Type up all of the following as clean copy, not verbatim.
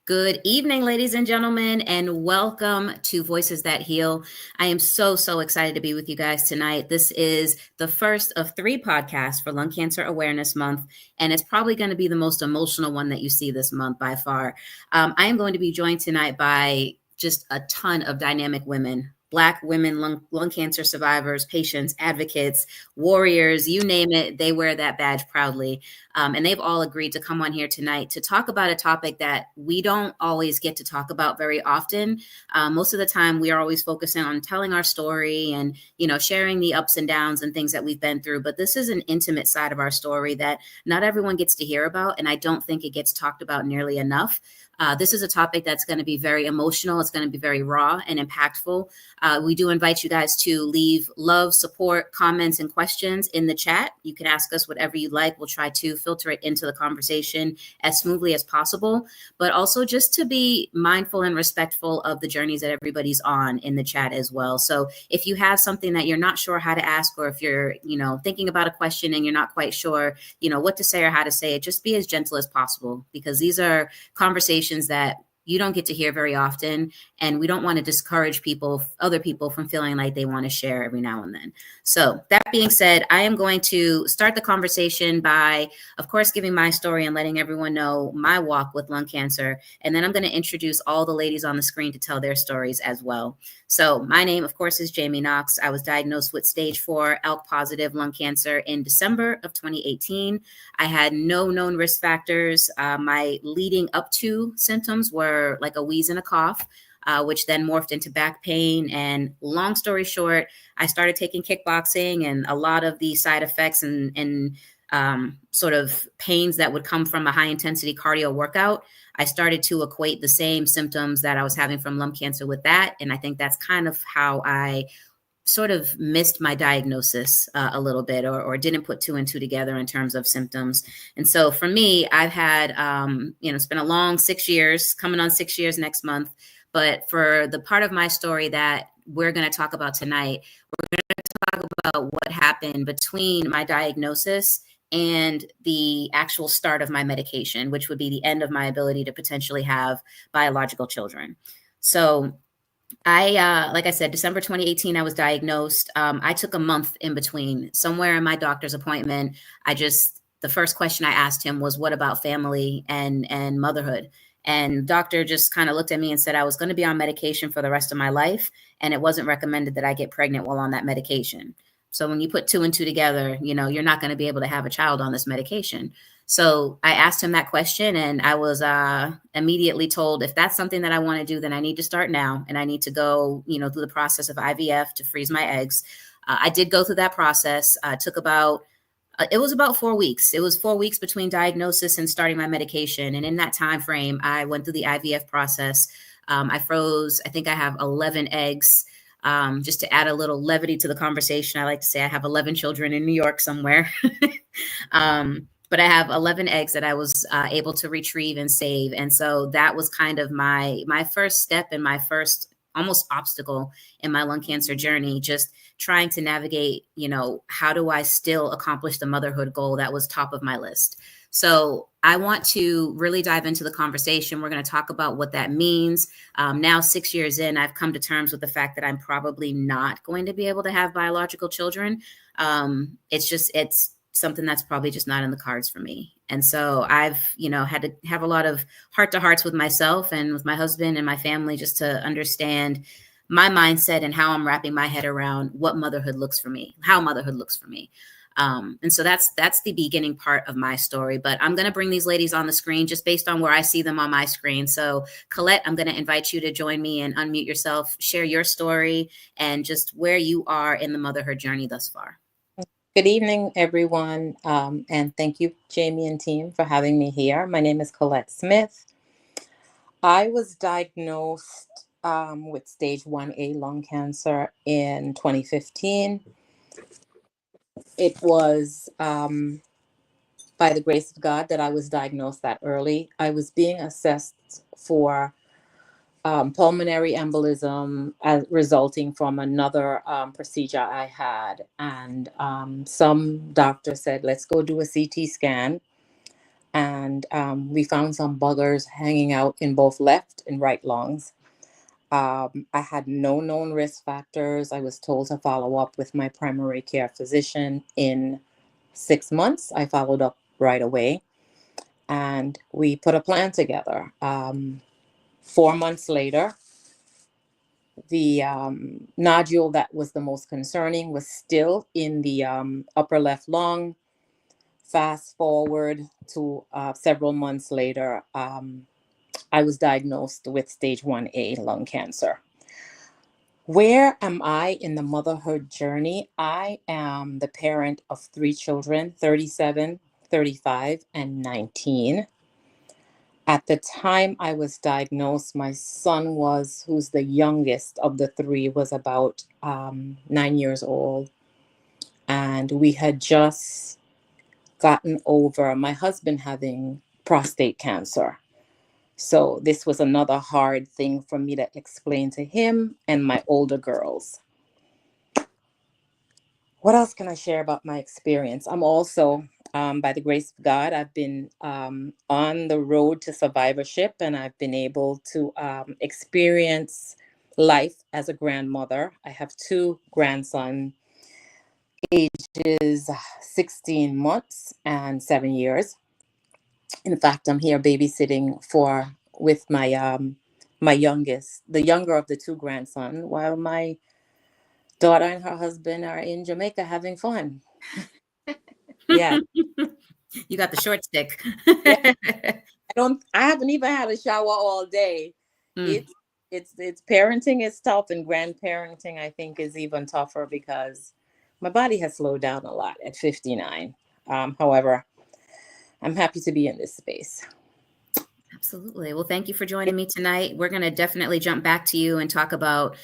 Good evening, ladies and gentlemen, and welcome to Voices That Heal. I am so excited to be with you guys tonight. This is the first of 3 podcasts for Lung Cancer Awareness Month, and it's probably going to be the most emotional one that you see this month by far. I am going to be joined tonight by just a ton of dynamic women. Black women, lung cancer survivors, patients, advocates, warriors, you name it, they wear that badge proudly. And they've all agreed to come on here tonight to talk about a topic that we don't always get to talk about very often. Most of the time, we are always focusing on telling our story and, sharing the ups and downs and things that we've been through. But this is an intimate side of our story that not everyone gets to hear about. And I don't think it gets talked about nearly enough. This is a topic that's going to be very emotional. It's going to be very raw and impactful. We do invite you guys to leave love, support, comments, and questions in the chat. You can ask us whatever you like. We'll try to filter it into the conversation as smoothly as possible, but also just to be mindful and respectful of the journeys that everybody's on in the chat as well. So if you have something that you're not sure how to ask, or if you're, thinking about a question and you're not quite sure, what to say or how to say it, just be as gentle as possible, because these are conversations that you don't get to hear very often. And we don't want to discourage other people from feeling like they want to share every now and then. So that being said, I am going to start the conversation by, of course, giving my story and letting everyone know my walk with lung cancer. And then I'm going to introduce all the ladies on the screen to tell their stories as well. So my name, of course, is Jamie Knox. I was diagnosed with stage 4 ALK positive lung cancer in December of 2018. I had no known risk factors. My leading up to symptoms were like a wheeze and a cough, which then morphed into back pain. And long story short, I started taking kickboxing, and a lot of the side effects and sort of pains that would come from a high intensity cardio workout, I started to equate the same symptoms that I was having from lung cancer with that. And I think that's kind of how I sort of missed my diagnosis a little bit, or didn't put 2 and 2 together in terms of symptoms. And so for me, I've had, it's been a long 6 years, coming on 6 years next month. But for the part of my story that we're going to talk about tonight, we're going to talk about what happened between my diagnosis and the actual start of my medication, which would be the end of my ability to potentially have biological children. So like I said, December 2018, I was diagnosed. I took a month in between. Somewhere in my doctor's appointment, the first question I asked him was, what about family and motherhood? And the doctor just kind of looked at me and said I was going to be on medication for the rest of my life, and it wasn't recommended that I get pregnant while on that medication. So when you put 2 and 2 together, you're not going to be able to have a child on this medication. So I asked him that question, and I was immediately told, if that's something that I want to do, then I need to start now. And I need to go, through the process of IVF to freeze my eggs. I did go through that process. It was about 4 weeks. It was 4 weeks between diagnosis and starting my medication. And in that time frame, I went through the IVF process. I froze, I think I have 11 eggs. Just to add a little levity to the conversation, I like to say I have 11 children in New York somewhere. But I have 11 eggs that I was able to retrieve and save. And so that was kind of my first step and my first almost obstacle in my lung cancer journey, just trying to navigate, how do I still accomplish the motherhood goal that was top of my list? So I want to really dive into the conversation. We're going to talk about what that means. Now, 6 years in, I've come to terms with the fact that I'm probably not going to be able to have biological children. It's something that's probably just not in the cards for me. And so I've, had to have a lot of heart-to-hearts with myself and with my husband and my family, just to understand my mindset and how I'm wrapping my head around what motherhood looks for me, how motherhood looks for me. And so that's the beginning part of my story. But I'm going to bring these ladies on the screen just based on where I see them on my screen. So Colette, I'm going to invite you to join me and unmute yourself, share your story, and just where you are in the motherhood journey thus far. Good evening, everyone, and thank you, Jamie and team, for having me here. My name is Colette Smith. I was diagnosed with stage 1A lung cancer in 2015. It was by the grace of God that I was diagnosed that early. I was being assessed for pulmonary embolism resulting from another procedure I had. And some doctor said, let's go do a CT scan. and we found some buggers hanging out in both left and right lungs. I had no known risk factors. I was told to follow up with my primary care physician in 6 months. I followed up right away, and we put a plan together. 4 months later, the nodule that was the most concerning was still in the upper left lung. Fast forward to several months later, I was diagnosed with stage 1A lung cancer. Where am I in the motherhood journey? I am the parent of 3 children, 37, 35, and 19. At the time I was diagnosed, my son who's the youngest of the three, was about 9 years old. And we had just gotten over my husband having prostate cancer. So this was another hard thing for me to explain to him and my older girls. What else can I share about my experience? I'm also, by the grace of God, I've been on the road to survivorship, and I've been able to experience life as a grandmother. I have 2 grandsons, ages 16 months and 7 years. In fact, I'm here babysitting with my youngest, the younger of the 2 grandsons, while my daughter and her husband are in Jamaica having fun. Yeah. You got the short stick. Yeah. I haven't even had a shower all day. Mm. It's parenting is tough, and grandparenting I think is even tougher because my body has slowed down a lot at 59. However, I'm happy to be in this space. Absolutely. Well, thank you for joining me tonight. We're going to definitely jump back to you and talk about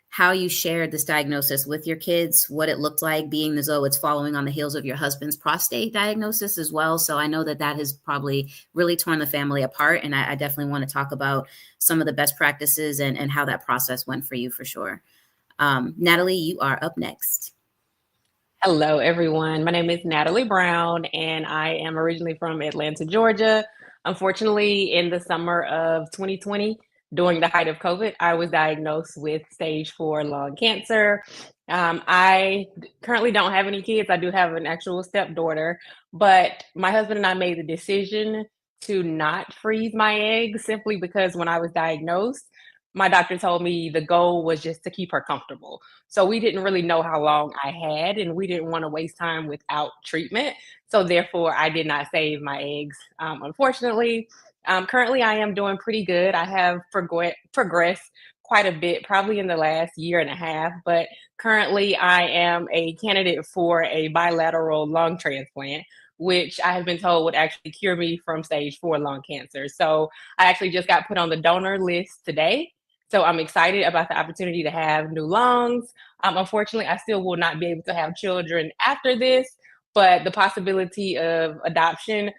how you shared this diagnosis with your kids, what it looked like, being as though it's following on the heels of your husband's prostate diagnosis as well. So I know that has probably really torn the family apart. And I definitely want to talk about some of the best practices and how that process went for you for sure. Natalie, you are up next. Hello, everyone. My name is Natalie Brown, and I am originally from Atlanta, Georgia. Unfortunately, in the summer of 2020, during the height of COVID, I was diagnosed with stage 4 lung cancer. I currently don't have any kids. I do have an actual stepdaughter, but my husband and I made the decision to not freeze my eggs simply because when I was diagnosed, my doctor told me the goal was just to keep her comfortable. So we didn't really know how long I had, and we didn't want to waste time without treatment. So therefore, I did not save my eggs. Unfortunately, currently I am doing pretty good. I have progressed quite a bit, probably in the last year and a half, but currently I am a candidate for a bilateral lung transplant, which I have been told would actually cure me from stage 4 lung cancer. So I actually just got put on the donor list today. So I'm excited about the opportunity to have new lungs. Unfortunately, I still will not be able to have children after this, but the possibility of adoption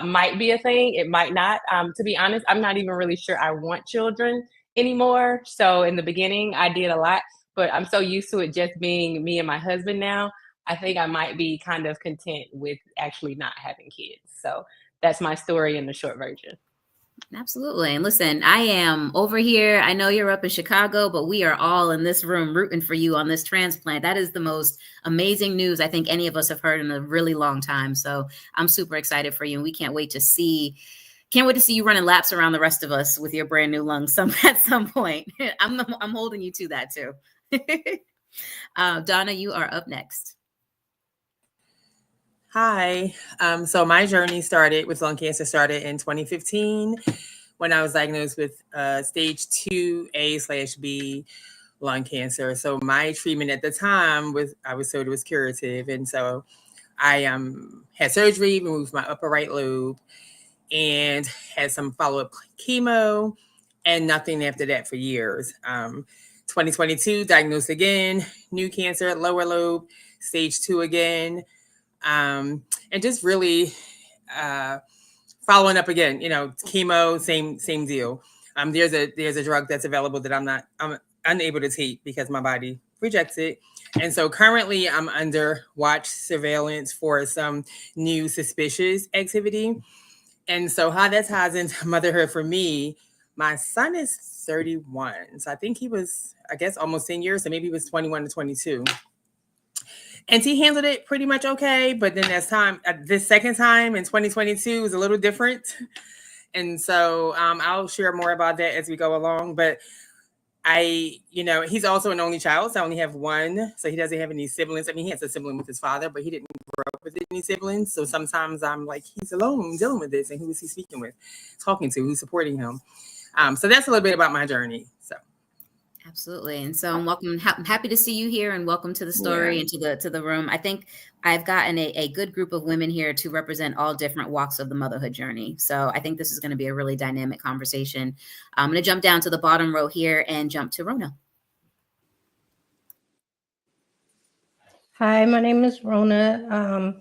might be a thing. It might not. To be honest, I'm not even really sure I want children anymore. So in the beginning, I did a lot, but I'm so used to it just being me and my husband now. I think I might be kind of content with actually not having kids. So that's my story in the short version. Absolutely. And listen, I am over here. I know you're up in Chicago, but we are all in this room rooting for you on this transplant. That is the most amazing news I think any of us have heard in a really long time. So I'm super excited for you. And we can't wait to see you running laps around the rest of us with your brand new lungs at some point. I'm holding you to that too. Donna, you are up next. Hi. So my journey with lung cancer started in 2015 when I was diagnosed with stage 2A/B lung cancer. So my treatment at the time I was told it was curative. And so I had surgery, removed my upper right lobe, and had some follow-up chemo and nothing after that for years. 2022, diagnosed again, new cancer, lower lobe, stage 2 again. And just really following up again, chemo, same deal. There's a drug that's available that I'm unable to take because my body rejects it. And so currently I'm under watch surveillance for some new suspicious activity. And so how that ties into motherhood for me, my son is 31. So I think he was, I guess, almost 10 years. So maybe he was 21 to 22. And he handled it pretty much okay. But then as time, this second time in 2022 was a little different. And so I'll share more about that as we go along. But he's also an only child. So I only have one. So he doesn't have any siblings. I mean, he has a sibling with his father, but he didn't grow up with any siblings. So sometimes I'm like, he's alone dealing with this. And who is he speaking with, talking to, who's supporting him? So that's a little bit about my journey. So. Absolutely. And so I'm happy to see you here, and welcome to the story and to the room. I think I've gotten a good group of women here to represent all different walks of the motherhood journey. So I think this is going to be a really dynamic conversation. I'm going to jump down to the bottom row here and jump to Rona. Hi, my name is Rona.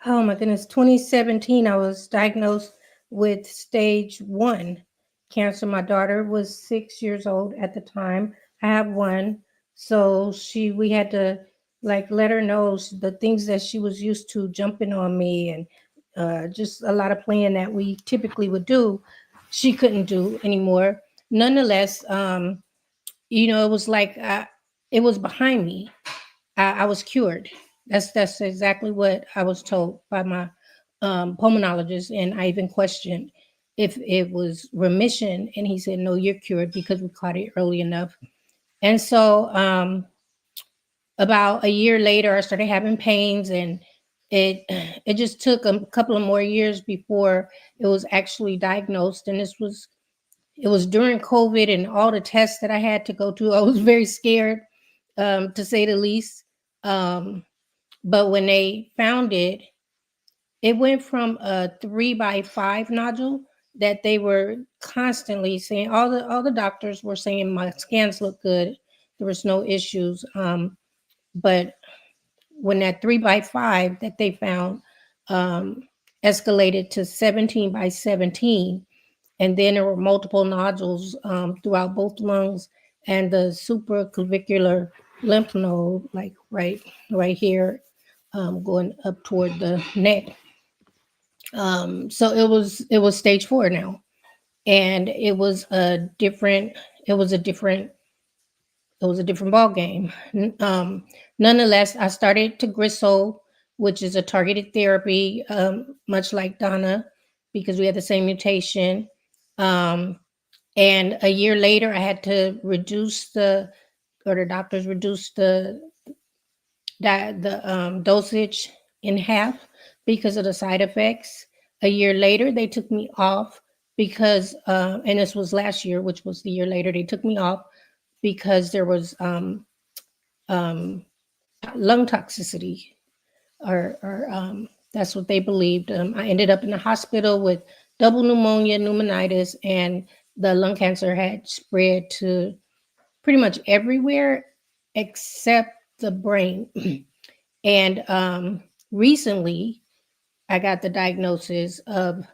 Oh my goodness, 2017, I was diagnosed with stage 1 cancer. My daughter was 6 years old at the time. I have one. So we had to like let her know the things that she was used to, jumping on me and just a lot of playing that we typically would do, she couldn't do anymore. Nonetheless, it was like it was behind me. I was cured. That's exactly what I was told by my pulmonologist, and I even questioned if it was remission, and he said, "No, you're cured because we caught it early enough." And so, about a year later, I started having pains, and it just took a couple of more years before it was actually diagnosed. And it was during COVID and all the tests that I had to go to. I was very scared, to say the least. But when they found it, it went from a 3x5 nodule that they were constantly saying. All the doctors were saying my scans look good. There was no issues. But when that 3x5 that they found escalated to 17x17, and then there were multiple nodules throughout both lungs and the supraclavicular lymph node, like right here, going up toward the neck. So it was stage 4 now, and it was a different ball game. Nonetheless, I started Tagrisso, which is a targeted therapy, much like Donna, because we had the same mutation. And a year later, I had to the doctors reduced the dosage in half because of the side effects. A year later, they took me off because, and this was last year, which was the year later, they took me off because there was lung toxicity, or that's what they believed. I ended up in the hospital with double pneumonitis, and the lung cancer had spread to pretty much everywhere except the brain. And recently, I got the diagnosis of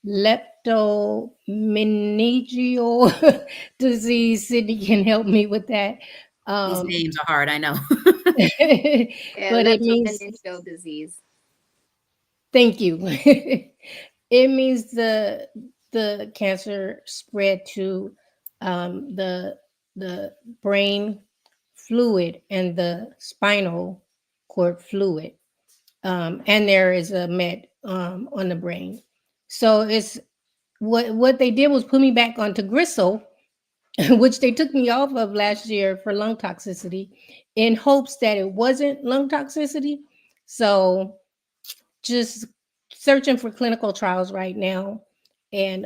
leptomeningeal disease. Sydney can help me with that. These names are hard, I know. But it means disease. Thank you. It means the cancer spread to the brain fluid and the spinal cord fluid, and there is a met on the brain. So it's what they did was put me back onto Tagrisso, which they took me off of last year for lung toxicity, in hopes that it wasn't lung toxicity. So just searching for clinical trials right now, and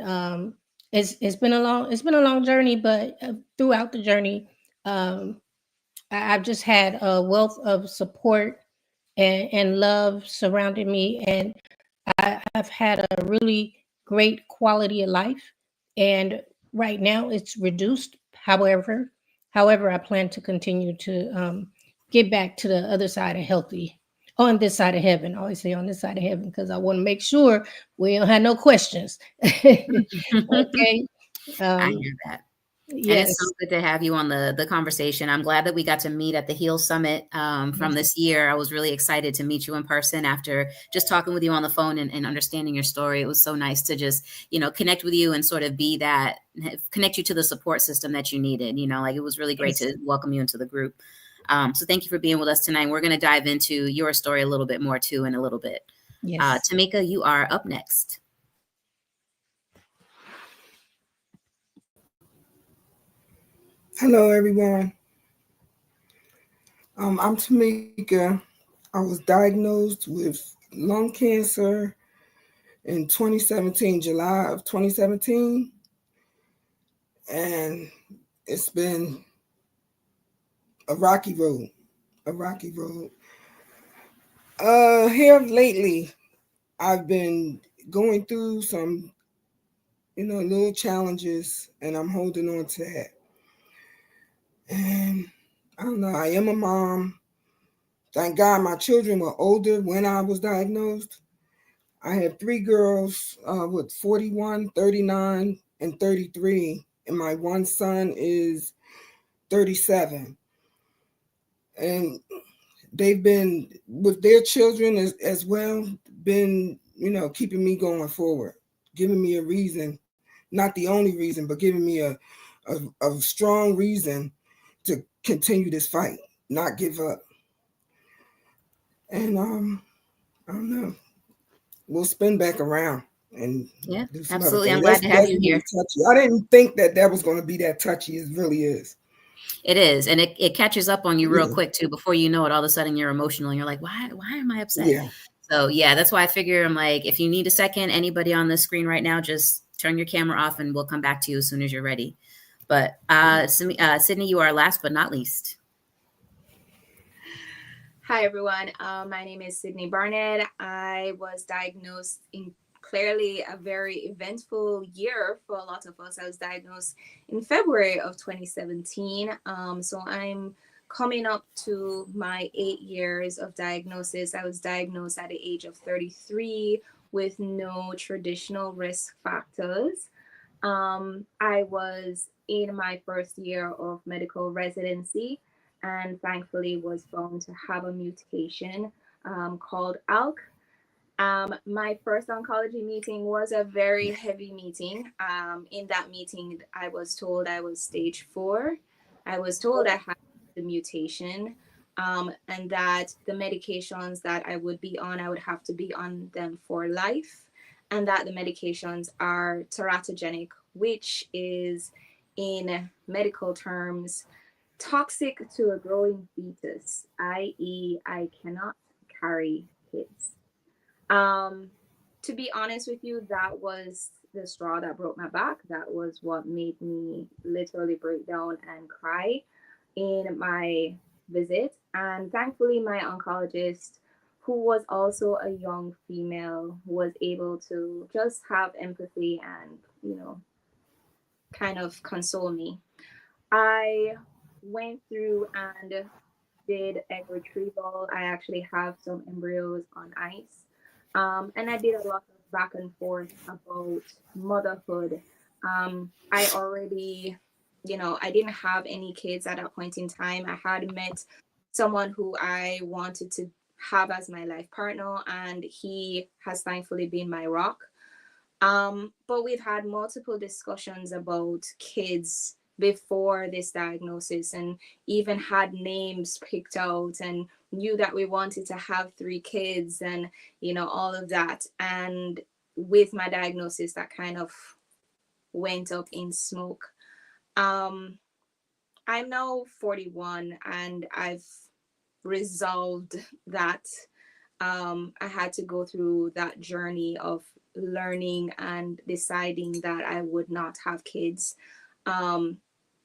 it's been a long journey, but throughout the journey, I've just had a wealth of support and love surrounding me, and I've had a really great quality of life. And right now it's reduced. However, I plan to continue to get back to the other side of healthy, on this side of heaven. I always say on this side of heaven because I want to make sure we don't have no questions. Okay. I hear that. And it's so Yes. good to have you on the conversation. I'm glad that we got to meet at the Heal Summit from this year. I was really excited to meet you in person after just talking with you on the phone and understanding your story. It was so nice to just, connect with you and sort of be that, connect you to the support system that you needed. Like it was really great Yes. to welcome you into the group. So thank you for being with us tonight. We're going to dive into your story a little bit more too in a little bit. Yes. Tamika, you are up next. Hello, everyone. I'm Tamika. I was diagnosed with lung cancer in 2017, July of 2017. And it's been a rocky road, a rocky road. Here lately, I've been going through some, little challenges, and I'm holding on to that. And I don't know, I am a mom. Thank God my children were older when I was diagnosed. I have 3 girls with 41, 39, and 33. And my one son is 37. And they've been, with their children as well, been, keeping me going forward, giving me a reason, not the only reason, but giving me a strong reason to continue this fight, not give up. And I don't know, we'll spin back around and Yeah, do some other absolutely. I'm things. glad That's to have you really here. touchy. I didn't think that was going to be that touchy. It really is. It is. And it catches up on you real Yeah. quick too. Before you know it, all of a sudden you're emotional and you're like, why am I upset? Yeah. So yeah, that's why I figure I'm like, if you need a second, anybody on the screen right now, just turn your camera off and we'll come back to you as soon as you're ready. But Sydney, you are last but not least. Hi, everyone. My name is Sydney Barnett. I was diagnosed in clearly a very eventful year for a lot of us. I was diagnosed in February of 2017. So I'm coming up to my 8 years of diagnosis. I was diagnosed at the age of 33 with no traditional risk factors. I was in my first year of medical residency and thankfully was found to have a mutation called ALK. My first oncology meeting was a very heavy meeting. In that meeting, I was told I was stage 4. I was told I had the mutation and that the medications that I would be on, I would have to be on them for life, and that the medications are teratogenic, which is in medical terms toxic to a growing fetus, i.e., I cannot carry kids. To be honest with you, that was the straw that broke my back. That was what made me literally break down and cry in my visit. And thankfully, my oncologist, who was also a young female, was able to just have empathy and, kind of console me. I went through and did egg retrieval. I actually have some embryos on ice. And I did a lot of back and forth about motherhood. I already, I didn't have any kids at that point in time. I had met someone who I wanted to have as my life partner, and he has thankfully been my rock. But we've had multiple discussions about kids before this diagnosis and even had names picked out and knew that we wanted to have 3 kids and, all of that. And with my diagnosis, that kind of went up in smoke. I'm now 41 and I've resolved that. I had to go through that journey of learning and deciding that I would not have kids.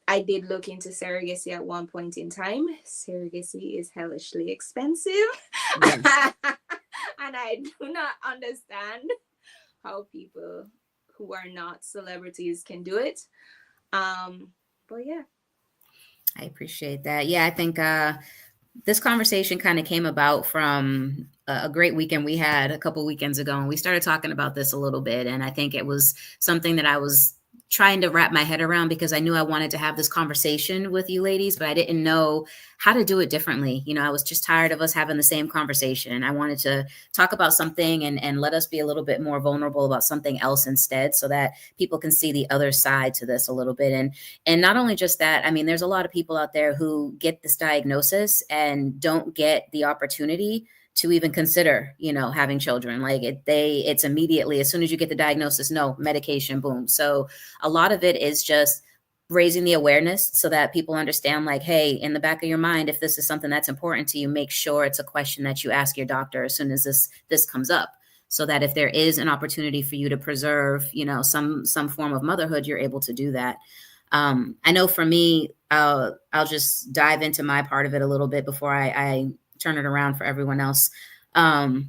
I did look into surrogacy at one point in time. Surrogacy is hellishly expensive. Yes. And I do not understand how people who are not celebrities can do it. But yeah. I appreciate that. Yeah, I think this conversation kind of came about from a great weekend we had a couple weekends ago, and we started talking about this a little bit. And I think it was something that I was trying to wrap my head around, because I knew I wanted to have this conversation with you ladies, but I didn't know how to do it differently. You know, I was just tired of us having the same conversation. I wanted to talk about something and let us be a little bit more vulnerable about something else instead, so that people can see the other side to this a little bit. And not only just that, I mean, there's a lot of people out there who get this diagnosis and don't get the opportunity to even consider, you know, having children. Like it's immediately, as soon as you get the diagnosis, no, medication, boom. So a lot of it is just raising the awareness so that people understand, like, hey, in the back of your mind, if this is something that's important to you, make sure it's a question that you ask your doctor as soon as this comes up, so that if there is an opportunity for you to preserve, you know, some form of motherhood, you're able to do that. I know for me, I'll just dive into my part of it a little bit before I turn it around for everyone else. I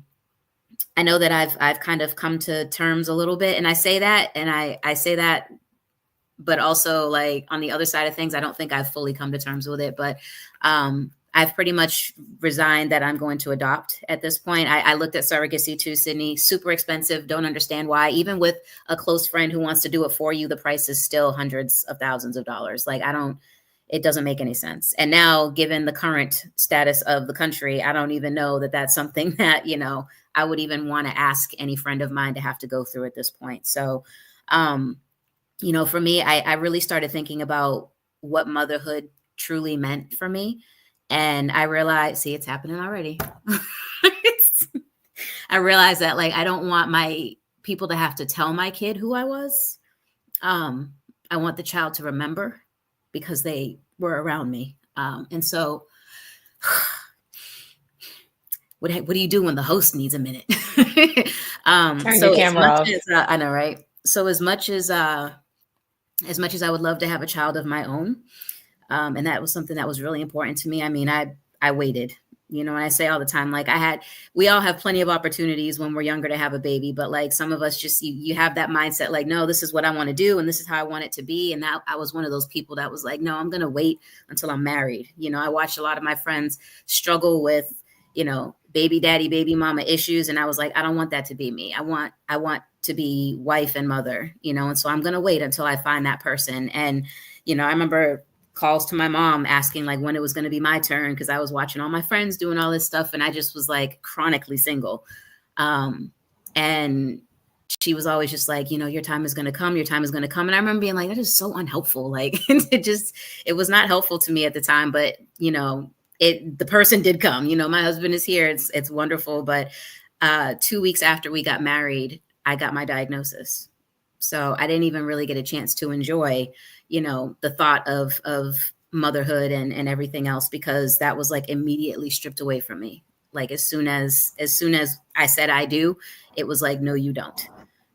know that I've kind of come to terms a little bit, and I say that, but also, like, on the other side of things, I don't think I've fully come to terms with it, but I've pretty much resigned that I'm going to adopt at this point. I looked at surrogacy too, Sydney, super expensive. Don't understand why. Even with a close friend who wants to do it for you, the price is still hundreds of thousands of dollars. Like, it doesn't make any sense. And now, given the current status of the country, I don't even know that that's something that, you know, I would even want to ask any friend of mine to have to go through at this point. So, you know, for me, I really started thinking about what motherhood truly meant for me. And I realized, see, it's happening already. I realized that, like, I don't want my people to have to tell my kid who I was. I want the child to remember, because they were around me. And so what do you do when the host needs a minute? Turn so your camera off. I know, right? So as much as I would love to have a child of my own, and that was something that was really important to me. I mean, I waited, you know, and I say all the time, like, we all have plenty of opportunities when we're younger to have a baby, but, like, some of us just, you have that mindset, like, no, this is what I want to do, and this is how I want it to be. And that I was one of those people that was like, no, I'm going to wait until I'm married. You know, I watched a lot of my friends struggle with, you know, baby daddy, baby mama issues. And I was like, I don't want that to be me. I want to be wife and mother, you know? And so I'm going to wait until I find that person. And, you know, I remember calls to my mom asking, like, when it was going to be my turn, because I was watching all my friends doing all this stuff, and I just was, like, chronically single. And she was always just like, you know, your time is going to come. Your time is going to come. And I remember being like, that is so unhelpful. Like, it was not helpful to me at the time, but, you know, the person did come. You know, my husband is here. It's wonderful. But 2 weeks after we got married, I got my diagnosis. So I didn't even really get a chance to enjoy, you know, the thought of motherhood and everything else, because that was, like, immediately stripped away from me. Like, as soon as I said I do, it was like, no, you don't.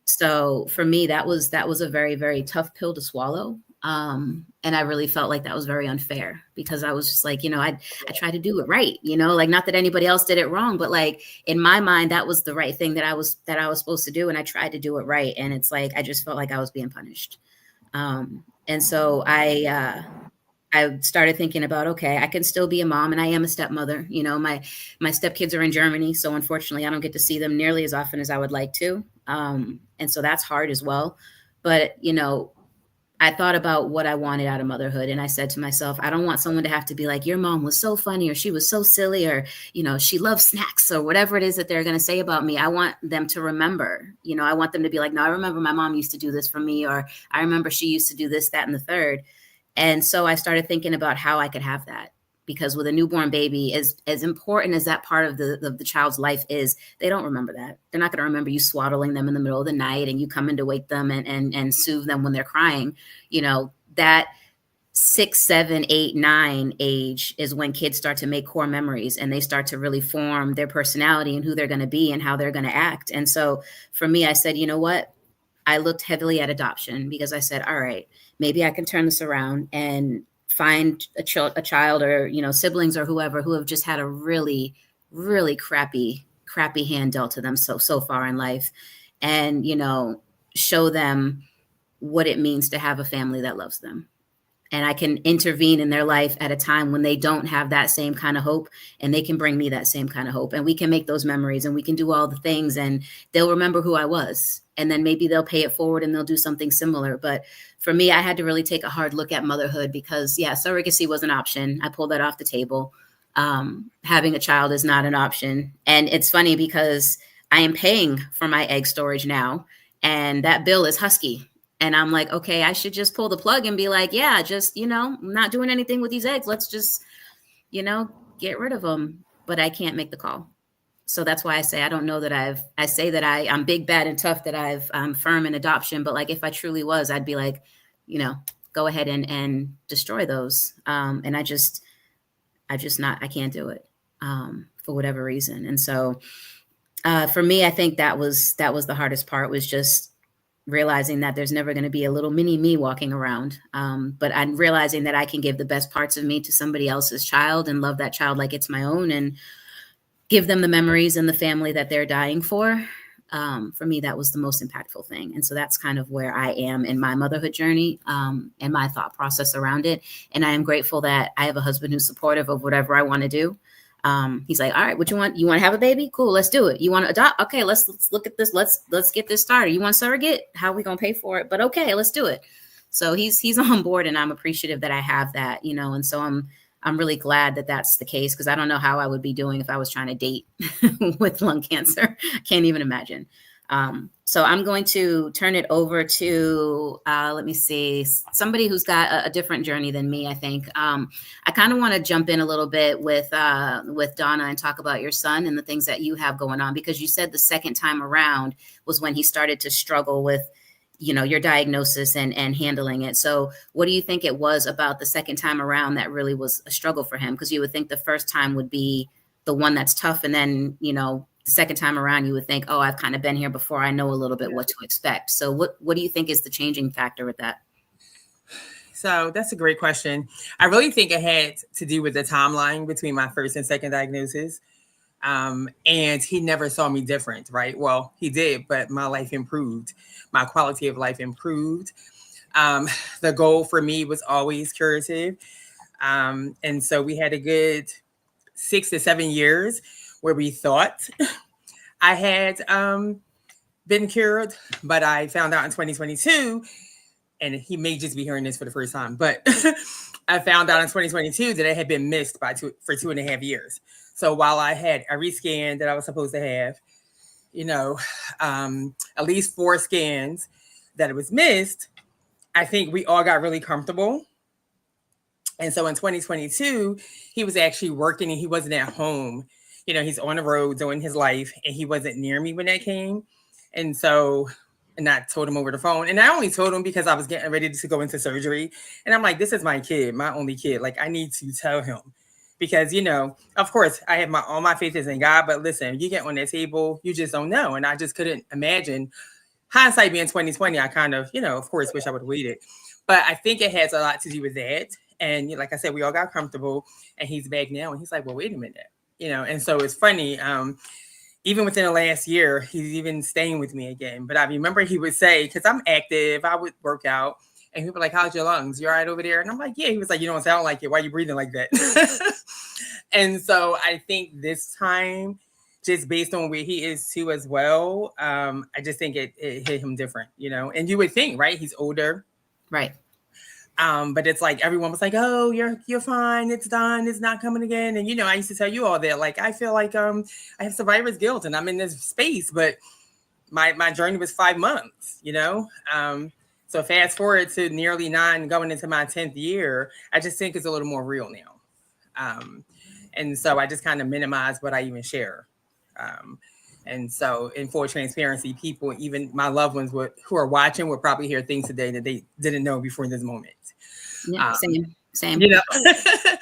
So for me, that was a very, very tough pill to swallow. And I really felt like that was very unfair, because I was just like, you know, I tried to do it right, you know, like, not that anybody else did it wrong, but, like, in my mind, that was the right thing that I was supposed to do. And I tried to do it right. And it's like, I just felt like I was being punished. And so I started thinking about, okay, I can still be a mom, and I am a stepmother. You know, my stepkids are in Germany, so unfortunately I don't get to see them nearly as often as I would like to. And so that's hard as well. But, you know, I thought about what I wanted out of motherhood, and I said to myself, I don't want someone to have to be like, your mom was so funny, or she was so silly, or, you know, she loves snacks, or whatever it is that they're going to say about me. I want them to remember, you know, I want them to be like, no, I remember my mom used to do this for me, or I remember she used to do this, that, and the third. And so I started thinking about how I could have that, because with a newborn baby, as important as that part of the child's life is, they don't remember that. They're not going to remember you swaddling them in the middle of the night and you coming to wake them and soothe them when they're crying. You know, that 6, 7, 8, 9 age is when kids start to make core memories, and they start to really form their personality and who they're going to be and how they're going to act. And so for me, I said, you know what? I looked heavily at adoption, because I said, all right, maybe I can turn this around and find a child, or, you know, siblings or whoever, who have just had a really, really crappy hand dealt to them so far in life, and, you know, show them what it means to have a family that loves them. And I can intervene in their life at a time when they don't have that same kind of hope, and they can bring me that same kind of hope, and we can make those memories, and we can do all the things, and they'll remember who I was. and then maybe they'll pay it forward and they'll do something similar. But for me, I had to really take a hard look at motherhood because, yeah, surrogacy was an option. I pulled that off the table. Having a child is not an option. And it's funny because I am paying for my egg storage now, and that bill is husky. And I'm like, okay, I should just pull the plug and be like, yeah, just, I'm not doing anything with these eggs. Let's just, get rid of them. But I can't make the call. So that's why I say I don't know that I'm big, bad, and tough, that I'm firm in adoption. But like if I truly was, I'd be like, go ahead and destroy those. And I can't do it for whatever reason. And so for me, I think that was the hardest part, was just realizing that there's never going to be a little mini me walking around. But I'm realizing that I can give the best parts of me to somebody else's child and love that child like it's my own, and give them the memories and the family that they're dying for. For me, that was the most impactful thing. And so that's kind of where I am in my motherhood journey, and my thought process around it. And I am grateful that I have a husband who's supportive of whatever I want to do. He's like, all right, what you want? You want to have a baby? Cool. Let's do it. You want to adopt? Okay, let's look at this. Let's get this started. You want surrogate? How are we going to pay for it? But okay, let's do it. So he's on board, and I'm appreciative that I have that, and so I'm really glad that that's the case, because I don't know how I would be doing if I was trying to date with lung cancer. I can't even imagine. So I'm going to turn it over to, let me see, somebody who's got a different journey than me, I think. I kind of want to jump in a little bit with Donna and talk about your son and the things that you have going on, because you said the second time around was when he started to struggle with your diagnosis and handling it. So what do you think it was about the second time around that really was a struggle for him? Because you would think the first time would be the one that's tough. And then, the second time around, you would think, oh, I've kind of been here before. I know a little bit what to expect. So what do you think is the changing factor with that? So that's a great question. I really think it had to do with the timeline between my first and second diagnosis. And he never saw me different, right? Well, he did, but my life improved. My quality of life improved. The goal for me was always curative. And so we had a good 6 to 7 years where we thought I had been cured, but I found out in 2022, and he may just be hearing this for the first time, but I found out in 2022 that I had been missed for 2.5 years. So while I had every scan that I was supposed to have, at least 4 scans that it was missed, I think we all got really comfortable. And so in 2022, he was actually working and he wasn't at home. He's on the road doing his life, and he wasn't near me when that came. And so, and I told him over the phone, and I only told him because I was getting ready to go into surgery. And I'm like, this is my kid, my only kid. Like, I need to tell him, because, of course I have all my faith is in God, but listen, you get on that table, you just don't know. And I just couldn't imagine, hindsight being 2020, I kind of, of course, wish I would have waited. But I think it has a lot to do with that. And like I said, we all got comfortable, and he's back now. And he's like, well, wait a minute. And so it's funny, even within the last year, he's even staying with me again. But I remember he would say, because I'm active, I would work out, and people were like, how's your lungs? You all right over there? And I'm like, yeah. He was like, you don't sound like it. Why are you breathing like that? And so I think this time, just based on where he is too as well, I just think it hit him different, and you would think, right? He's older. Right. But it's like everyone was like, oh, you're fine, it's done, it's not coming again. And I used to tell you all that, like, I feel like I have survivor's guilt and I'm in this space, but my journey was 5 months, so fast forward to nearly 9, going into my 10th year, I just think it's a little more real now. And so I just kind of minimize what I even share. And so, in full transparency, people, even my loved ones who are watching, will probably hear things today that they didn't know before this moment. Yeah, same. And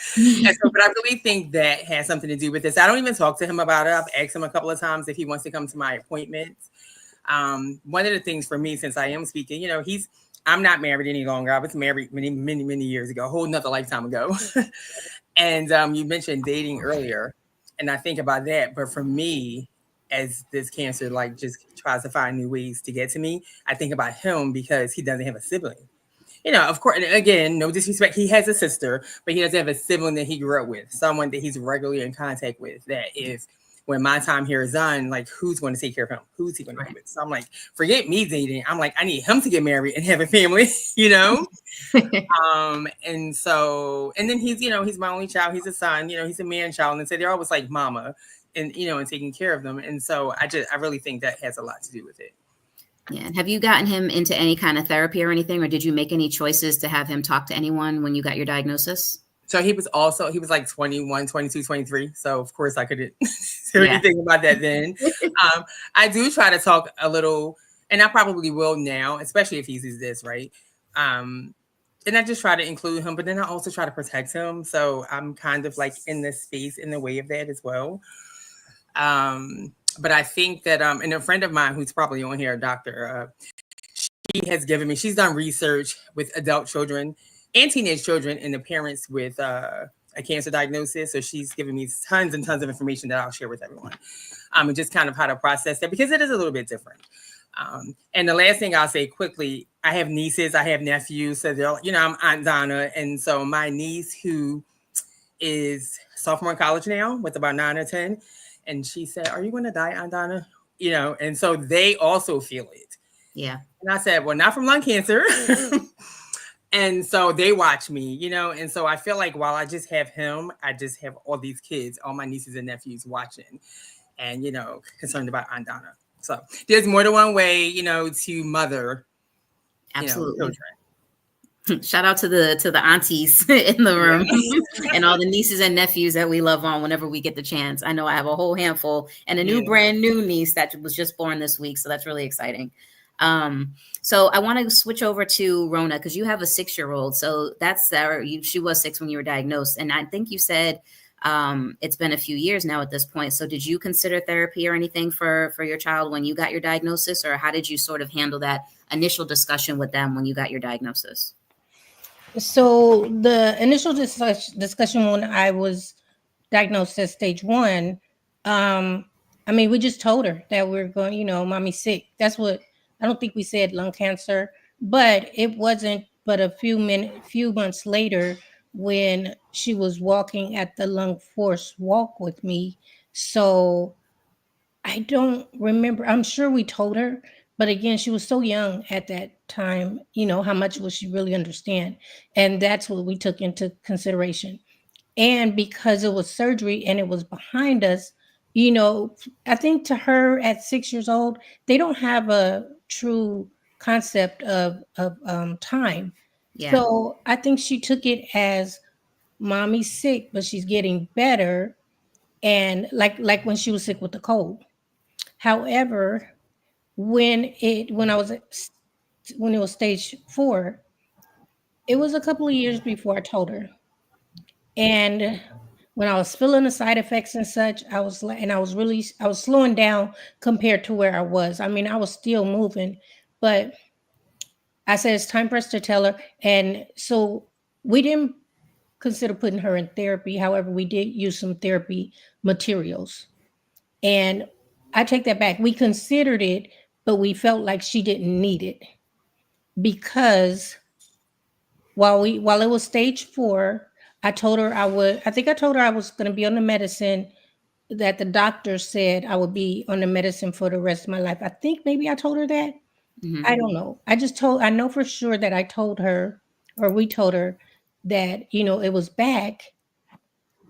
so, but I really think that has something to do with this. I don't even talk to him about it. I've asked him a couple of times if he wants to come to my appointments. One of the things for me, since I am speaking, I'm not married any longer. I was married many, many, many years ago, a whole nother lifetime ago. And you mentioned dating earlier, and I think about that. But for me, as this cancer just tries to find new ways to get to me, I think about him because he doesn't have a sibling. Of course, and again, no disrespect, he has a sister, but he doesn't have a sibling that he grew up with, someone that he's regularly in contact with, that if when my time here is done, like, who's going to take care of him? Who's he going to be with? So I'm like, forget me dating. I'm like, I need him to get married and have a family, you know? And so, and then he's, you know, he's my only child. He's a son, you know, he's a man child. And so they're always like mama and, you know, and taking care of them. And so I really think that has a lot to do with it. Yeah. And have you gotten him into any kind of therapy or anything, or did you make any choices to have him talk to anyone when you got your diagnosis? So he was like 21, 22, 23. So of course I couldn't do anything about that then. I do try to talk a little, and I probably will now, especially if he sees this, right? And I just try to include him, but then I also try to protect him. So I'm kind of like in this space in the way of that as well. But I think that, and a friend of mine who's probably on here, a doctor, she has given me, she's done research with adult children and teenage children and the parents with a cancer diagnosis. So she's given me tons and tons of information that I'll share with everyone. And just kind of how to process that, because it is a little bit different. And the last thing I'll say quickly, I have nieces, I have nephews. So they're, you know, I'm Aunt Donna. And so my niece, who is sophomore in college now with about 9 or 10, and she said, "Are you going to die, Aunt Donna?" You know, and so they also feel it. Yeah. And I said, "Well, not from lung cancer." And so they watch me, you know, and so I feel like while I just have him, I just have all these kids, all my nieces and nephews watching and, you know, concerned about Aunt Donna. So there's more than one way, you know, to mother, absolutely, you know, children. Shout out to the aunties in the room and all the nieces and nephews that we love on whenever we get the chance. I know I have a whole handful and a brand new niece that was just born this week. So that's really exciting. So I want to switch over to Rona, because you have a 6-year-old. So that's she was 6 when you were diagnosed. And I think you said it's been a few years now at this point. So did you consider therapy or anything for your child when you got your diagnosis, or how did you sort of handle that initial discussion with them when you got your diagnosis? So the initial discussion when I was diagnosed as stage 1, I mean, we just told her that we're going, you know, mommy's sick. That's what, I don't think we said lung cancer, but it wasn't but a few months later when she was walking at the Lung Force walk with me. So I don't remember. I'm sure we told her, but again, she was so young at that time, you know, how much will she really understand? And that's what we took into consideration. And because it was surgery and it was behind us, you know, I think to her at 6 years old, they don't have a true concept of time. Yeah. So I think she took it as mommy's sick, but she's getting better. And like when she was sick with the cold. However, when it was stage 4, it was a couple of years before I told her. And when I was feeling the side effects and such, I was slowing down compared to where I was. I mean, I was still moving, but I said it's time for us to tell her. And so we didn't consider putting her in therapy. However, we did use some therapy materials. And I take that back. We considered it, but we felt like she didn't need it, because while it was stage 4, I told her I was going to be on the medicine that the doctor said I would be on the medicine for the rest of my life. I think maybe I told her that. Mm-hmm. I don't know. I know for sure that I told her, or we told her, that, you know, it was back,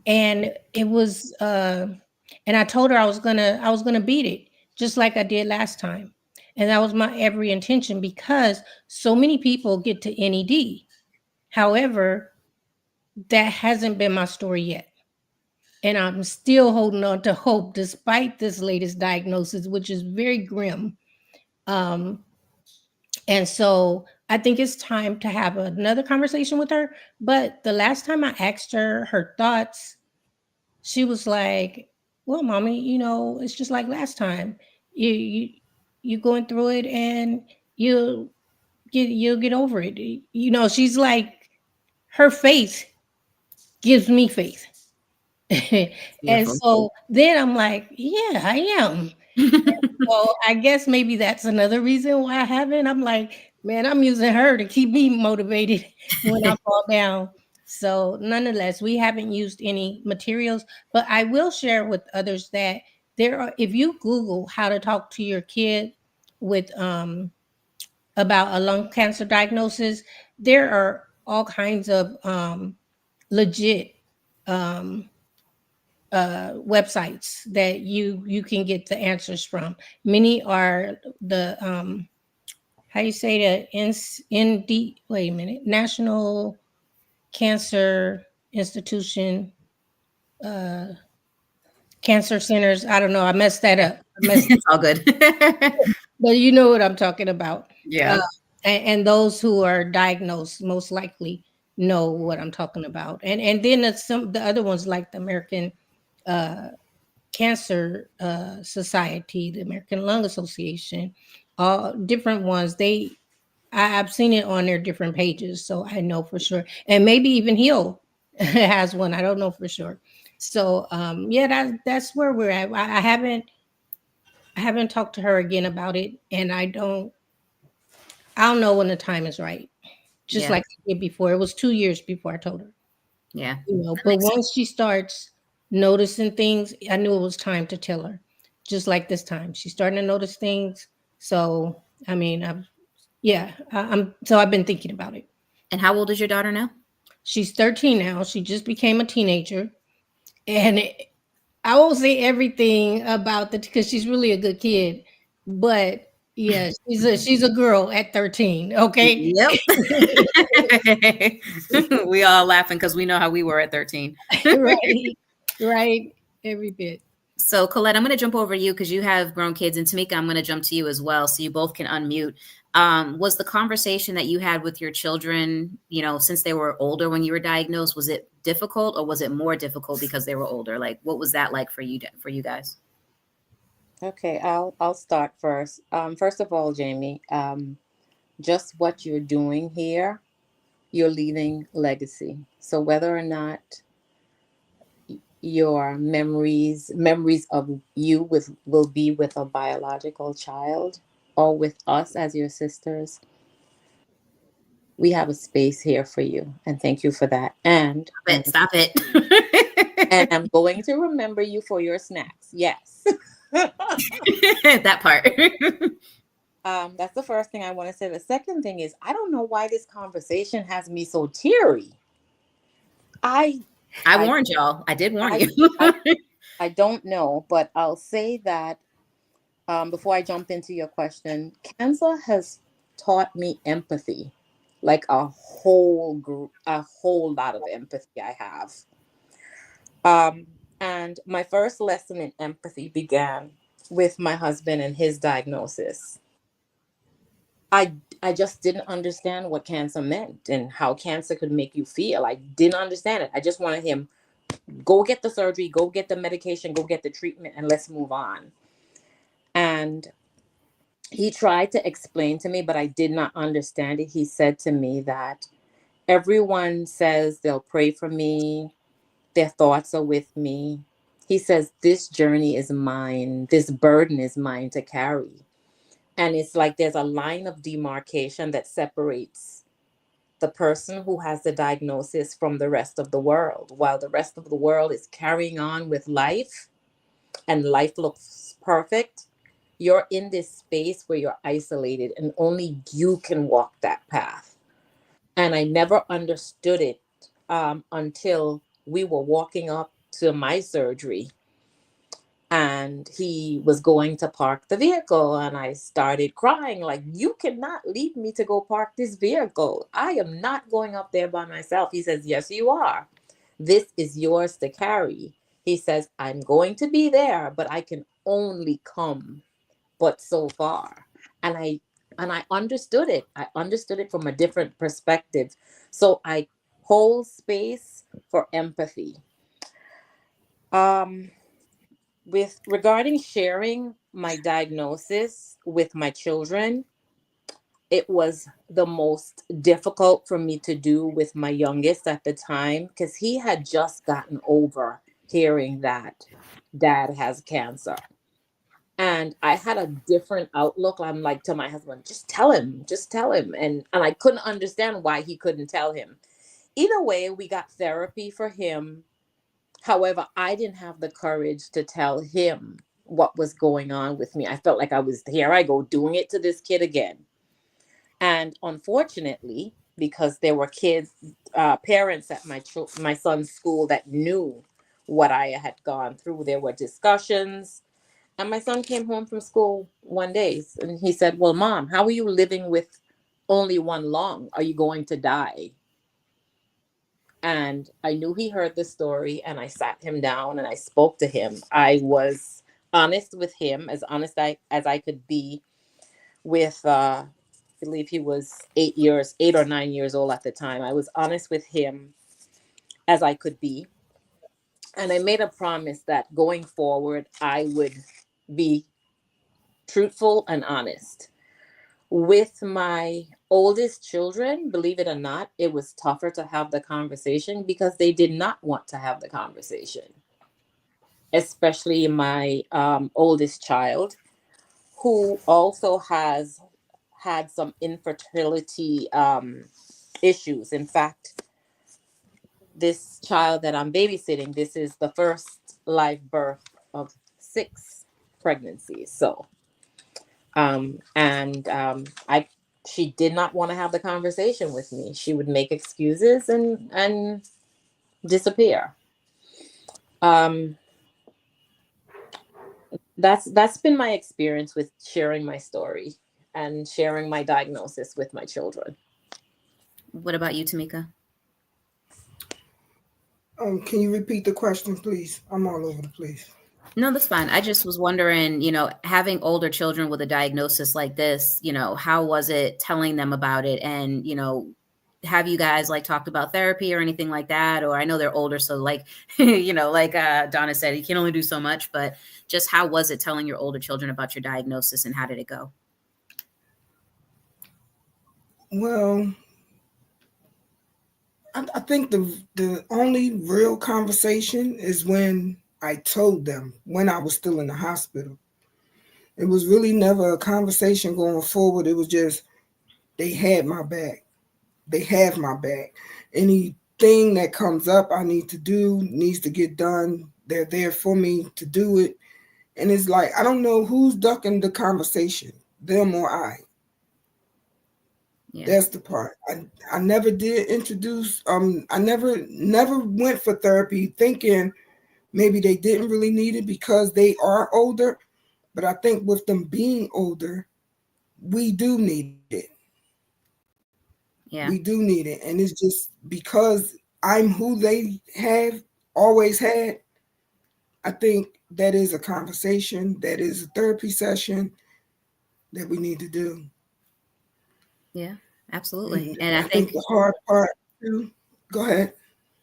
and it was and I told her I was gonna beat it just like I did last time. And that was my every intention, because so many people get to NED. However, that hasn't been my story yet. And I'm still holding on to hope despite this latest diagnosis, which is very grim. And so I think it's time to have another conversation with her. But the last time I asked her thoughts, she was like, "Well, mommy, you know, it's just like last time. You going through it, and you'll get over it." You know, she's like, her faith gives me faith. And so then I'm like, yeah, I am. So I guess maybe that's another reason why I haven't. I'm like, man, I'm using her to keep me motivated when I fall down. So nonetheless, we haven't used any materials, but I will share with others that there are, if you Google how to talk to your kid with about a lung cancer diagnosis, there are all kinds of legit um, websites that you can get the answers from. Many are the how you say that, ND, wait a minute, National Cancer Institution, cancer centers. I don't know. I messed that up. It's all good. But you know what I'm talking about. Yeah. And those who are diagnosed most likely know what I'm talking about. And then the other ones like the American Cancer Society, the American Lung Association, all different ones. I've seen it on their different pages, so I know for sure. And maybe even Heal has one. I don't know for sure. So yeah, that's where we're at. I haven't talked to her again about it, and I'll know when the time is right. Just Yeah. like I did before. It was 2 years before I told her. Yeah. But once she starts noticing things, I knew it was time to tell her. Just like this time, she's starting to notice things. So I mean, I've been thinking about it. And how old is your daughter now? She's 13 now. She just became a teenager, and I won't say everything about because she's really a good kid, but yeah, she's a girl at 13. Okay. Yep. We all laughing because we know how we were at 13. Right. Every bit. So Colette, I'm going to jump over you because you have grown kids, and Tamika, I'm going to jump to you as well, so you both can unmute. Was the conversation that you had with your children, since they were older when you were diagnosed, was it difficult, or was it more difficult because they were older? Like, what was that like for you guys? Okay, I'll start first. First of all, Jamie, just what you're doing here, you're leaving legacy. So whether or not your memories of you will be with a biological child or with us as your sisters, we have a space here for you, and thank you for that. And Stop it. and I'm going to remember you for your snacks. Yes. That part. That's the first thing I want to say. The second thing is, I don't know why this conversation has me so teary. I warned y'all. I did warn you. I don't know, but I'll say that before I jump into your question, cancer has taught me empathy, like a whole lot of empathy I have. And my first lesson in empathy began with my husband and his diagnosis. I just didn't understand what cancer meant and how cancer could make you feel. I didn't understand it. I just wanted him, go get the surgery, go get the medication, go get the treatment, and let's move on. And he tried to explain to me, but I did not understand it. He said to me that everyone says they'll pray for me, their thoughts are with me. He says, this journey is mine, this burden is mine to carry. And it's like there's a line of demarcation that separates the person who has the diagnosis from the rest of the world. While the rest of the world is carrying on with life and life looks perfect, you're in this space where you're isolated and only you can walk that path. And I never understood it until we were walking up to my surgery. And he was going to park the vehicle, and I started crying like, you cannot leave me to go park this vehicle. I am not going up there by myself. He says, yes, you are. This is yours to carry. He says, I'm going to be there, but I can only come but so far. And I understood it. I understood it from a different perspective. So I hold space for empathy. With regarding sharing my diagnosis with my children, it was the most difficult for me to do with my youngest at the time because he had just gotten over hearing that dad has cancer. And I had a different outlook. I'm like to my husband, just tell him. And I couldn't understand why he couldn't tell him. Either way, we got therapy for him. However, I didn't have the courage to tell him what was going on with me. I felt like here I go doing it to this kid again. And unfortunately, because there were parents at my son's school that knew what I had gone through, there were discussions. And my son came home from school one day and he said, "Well, Mom, how are you living with only one lung? Are you going to die?" And I knew he heard the story, and I sat him down and I spoke to him. I was honest with him, as honest as I could be with, I believe he was 8 or 9 years old at the time. I was honest with him as I could be. And I made a promise that going forward, I would be truthful and honest. With my oldest children, believe it or not, it was tougher to have the conversation because they did not want to have the conversation. Especially my oldest child, who also has had some infertility issues. In fact, this child that I'm babysitting, this is the first live birth of 6 pregnancies. So, she did not want to have the conversation with me. She would make excuses and disappear. That's been my experience with sharing my story and sharing my diagnosis with my children. What about you, Tamika? Can you repeat the question, please? I'm all over the place. No, that's fine. I just was wondering, having older children with a diagnosis like this, how was it telling them about it? And, have you guys talked about therapy or anything like that? Or I know they're older, so Donna said, you can only do so much, but just how was it telling your older children about your diagnosis and how did it go? Well, I think the only real conversation is when I told them when I was still in the hospital. It was really never a conversation going forward. It was just, they had my back. They have my back. Anything that comes up I need to do needs to get done. They're there for me to do it. And it's like, I don't know who's ducking the conversation, them or I. Yeah. That's the part. I never did introduce, I never went for therapy thinking maybe they didn't really need it because they are older. But I think with them being older, we do need it. Yeah. We do need it. And it's just because I'm who they have always had. I think that is a conversation, that is a therapy session that we need to do. Yeah, absolutely. And I think the hard part too, go ahead.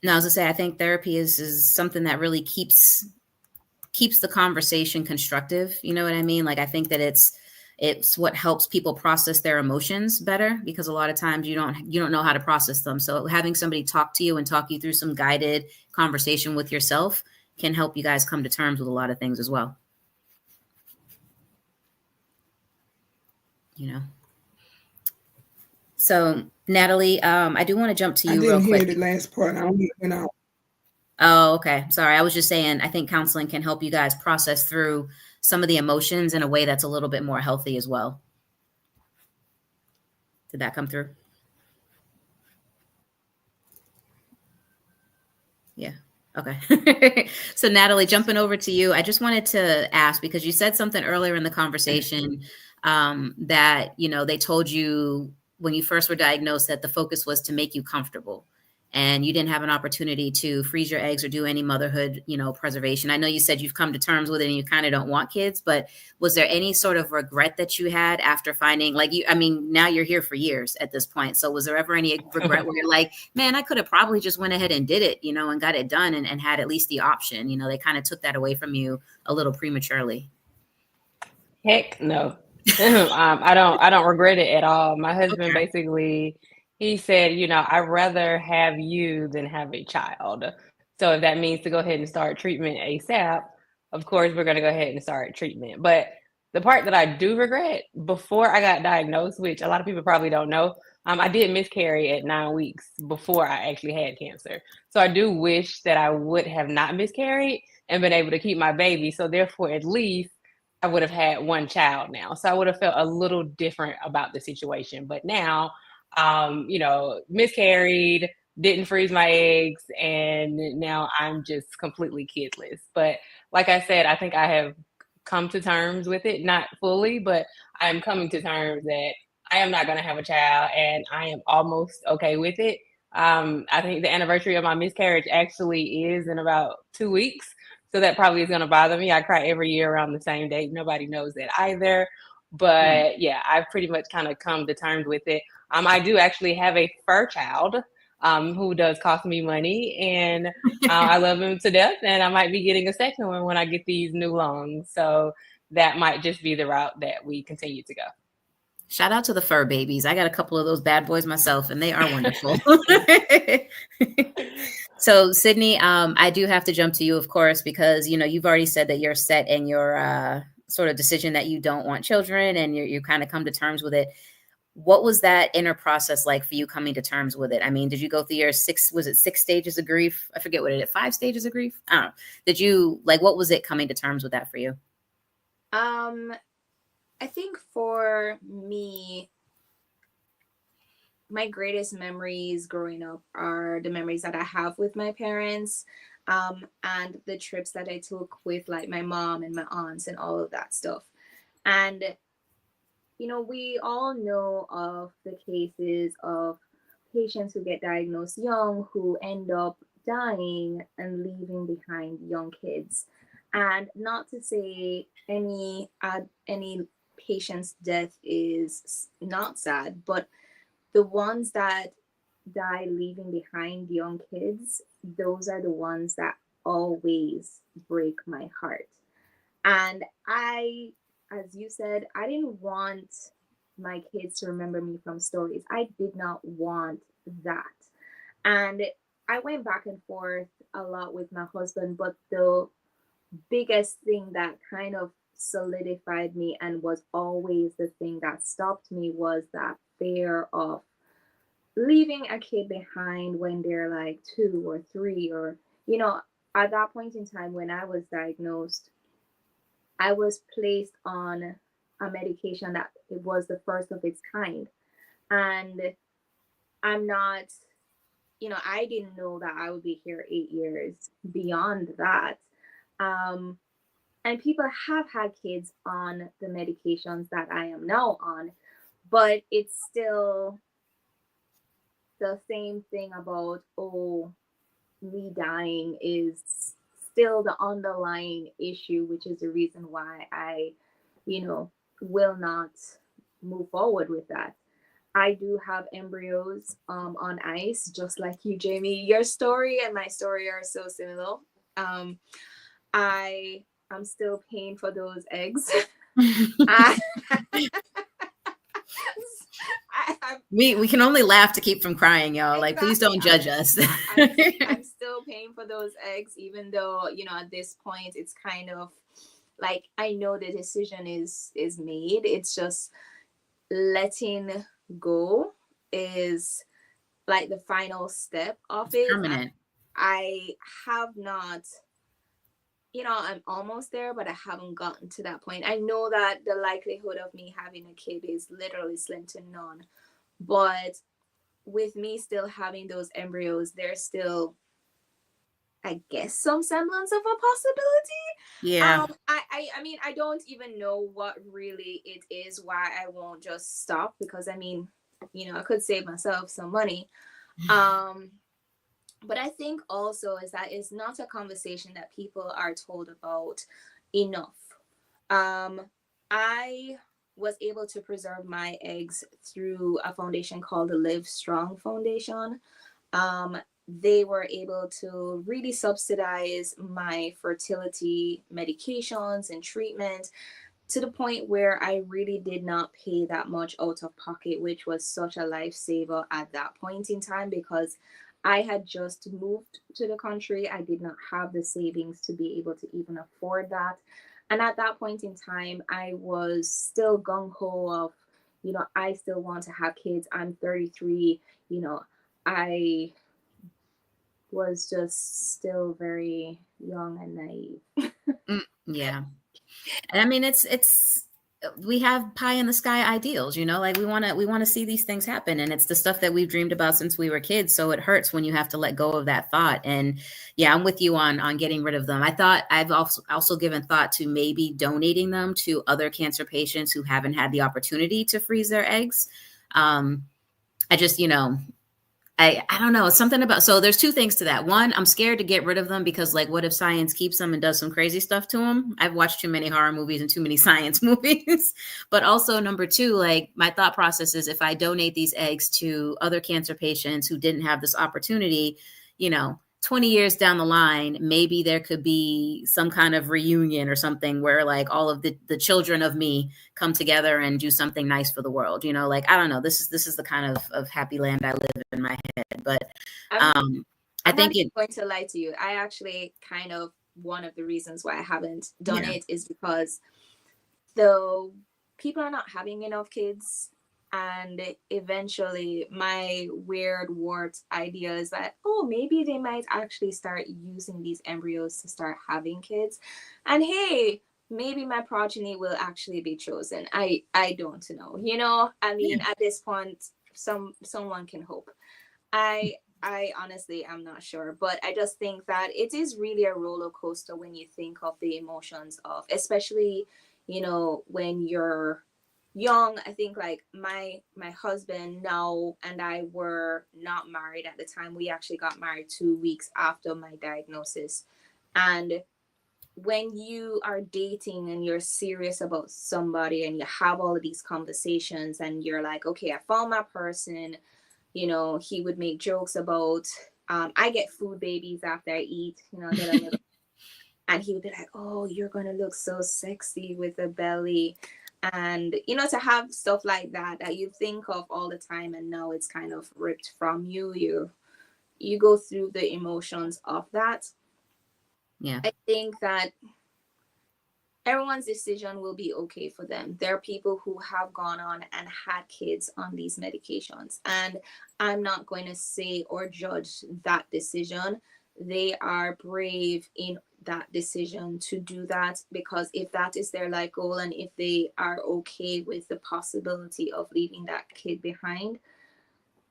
No, I was gonna say, I think therapy is something that really keeps the conversation constructive. You know what I mean? I think that it's what helps people process their emotions better, because a lot of times you don't know how to process them. So having somebody talk to you and talk you through some guided conversation with yourself can help you guys come to terms with a lot of things as well. So Natalie, I do want to jump to you real quick. I didn't hear the last part. I only went out. Oh, okay. Sorry. I was just saying, I think counseling can help you guys process through some of the emotions in a way that's a little bit more healthy as well. Did that come through? Yeah. Okay. So Natalie, jumping over to you, I just wanted to ask, because you said something earlier in the conversation that, they told you when you first were diagnosed that the focus was to make you comfortable and you didn't have an opportunity to freeze your eggs or do any motherhood, preservation. I know you said you've come to terms with it and you kind of don't want kids, but was there any sort of regret that you had after finding, now you're here for years at this point. So was there ever any regret where you're like, man, I could have probably just went ahead and did it, and got it done and had at least the option, they kind of took that away from you a little prematurely? Heck no. I don't regret it at all. My husband basically, he said, I'd rather have you than have a child. So if that means to go ahead and start treatment ASAP, of course, we're going to go ahead and start treatment. But the part that I do regret, before I got diagnosed, which a lot of people probably don't know, I did miscarry at 9 weeks before I actually had cancer. So I do wish that I would have not miscarried and been able to keep my baby. So therefore, at least I would have had one child now. So I would have felt a little different about the situation. But now, miscarried, didn't freeze my eggs, and now I'm just completely kidless. But like I said, I think I have come to terms with it, not fully, but I'm coming to terms that I am not going to have a child, and I am almost okay with it. I think the anniversary of my miscarriage actually is in about 2 weeks. So that probably is going to bother me. I cry every year around the same date. Nobody knows that either. But yeah, I've pretty much kind of come to terms with it. I do actually have a fur child who does cost me money, and I love him to death. And I might be getting a second one when I get these new lungs. So that might just be the route that we continue to go. Shout out to the fur babies. I got a couple of those bad boys myself, and they are wonderful. So, Sydney, I do have to jump to you, of course, because you've already said that you're set in your sort of decision that you don't want children, and you kind of come to terms with it. What was that inner process like for you coming to terms with it? I mean, did you go through your six stages of grief? I forget what it is, 5 stages of grief. I don't know. Did you what was it coming to terms with that for you? I think for me, my greatest memories growing up are the memories that I have with my parents, and the trips that I took with like my mom and my aunts and all of that stuff. And we all know of the cases of patients who get diagnosed young who end up dying and leaving behind young kids. And not to say any patient's death is not sad, but the ones that die leaving behind young kids, those are the ones that always break my heart. And as you said, I didn't want my kids to remember me from stories. I did not want that. And I went back and forth a lot with my husband, but the biggest thing that kind of solidified me and was always the thing that stopped me was that fear of leaving a kid behind when they're like 2 or 3, or at that point in time when I was diagnosed, I was placed on a medication that it was the first of its kind. And I'm not, I didn't know that I would be here 8 years beyond that. um and people have had kids on the medications that I am now on, but it's still the same thing about, oh, me dying is still the underlying issue, which is the reason why I, will not move forward with that. I do have embryos on ice, just like you, Jamie. Your story and my story are so similar. Um, I am still paying for those eggs. I, we can only laugh to keep from crying, y'all. Exactly. Like, please don't judge us. I'm still paying for those eggs, even though at this point it's kind of like I know the decision is made. It's just letting go is like the final step of it. Permanent. I have not, I'm almost there, but I haven't gotten to that point. I know that the likelihood of me having a kid is literally slim to none, but with me still having those embryos, there's still, I guess, some semblance of a possibility. Yeah. I mean, I don't even know what really it is why I won't just stop, because I mean, I could save myself some money. But I think also is that it's not a conversation that people are told about enough. I was able to preserve my eggs through a foundation called the Live Strong Foundation. They were able to really subsidize my fertility medications and treatment to the point where I really did not pay that much out of pocket, which was such a lifesaver at that point in time, because I had just moved to the country. I did not have the savings to be able to even afford that. And at that point in time, I was still gung ho of, I still want to have kids. I'm 33, I was just still very young and naive. Yeah. And I mean, it's we have pie in the sky ideals, you know, like we want to see these things happen, and it's the stuff that we've dreamed about since we were kids. So it hurts when you have to let go of that thought. And yeah, I'm with you on getting rid of them. I thought I've also given thought to maybe donating them to other cancer patients who haven't had the opportunity to freeze their eggs. I just, I don't know. It's something about, so there's two things to that. One, I'm scared to get rid of them because, like, what if science keeps them and does some crazy stuff to them? I've watched too many horror movies and too many science movies. But also, number two, like, my thought process is if I donate these eggs to other cancer patients who didn't have this opportunity, 20 years down the line, maybe there could be some kind of reunion or something where, like, all of the children of me come together and do something nice for the world. Like, I don't know. This is the kind of happy land I live in my head. But I'm I think not going to lie to you. I actually kind of, one of the reasons why I haven't done it is because the people are not having enough kids. And eventually my weird warped idea is that, oh, maybe they might actually start using these embryos to start having kids. And hey, maybe my progeny will actually be chosen. I don't know. I mean, at this point, someone can hope. I honestly am not sure, but I just think that it is really a roller coaster when you think of the emotions of, especially, when you're young. I think like my husband now and I were not married at the time. We actually got married 2 weeks after my diagnosis. And when you are dating and you're serious about somebody and you have all of these conversations and you're like, okay, I found my person, he would make jokes about, I get food babies after I eat, get a little, and he would be like, oh, you're going to look so sexy with a belly. And, to have stuff like that you think of all the time, and now it's kind of ripped from you. You go through the emotions of that. Yeah. I think that everyone's decision will be okay for them. There are people who have gone on and had kids on these medications, and I'm not going to say or judge that decision. They are brave in that decision to do that, because if that is their life goal and if they are okay with the possibility of leaving that kid behind,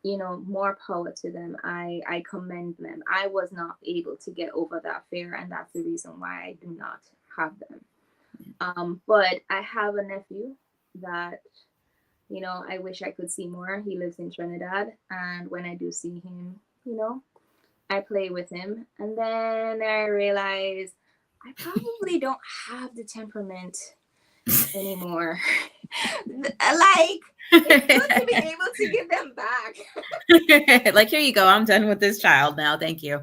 more power to them. I commend them. I was not able to get over that fear, and that's the reason why I do not have them. But I have a nephew that, I wish I could see more. He lives in Trinidad, and when I do see him, I play with him, and then I realize I probably don't have the temperament anymore. Like, it's good to be able to give them back. Like, here you go. I'm done with this child now. Thank you.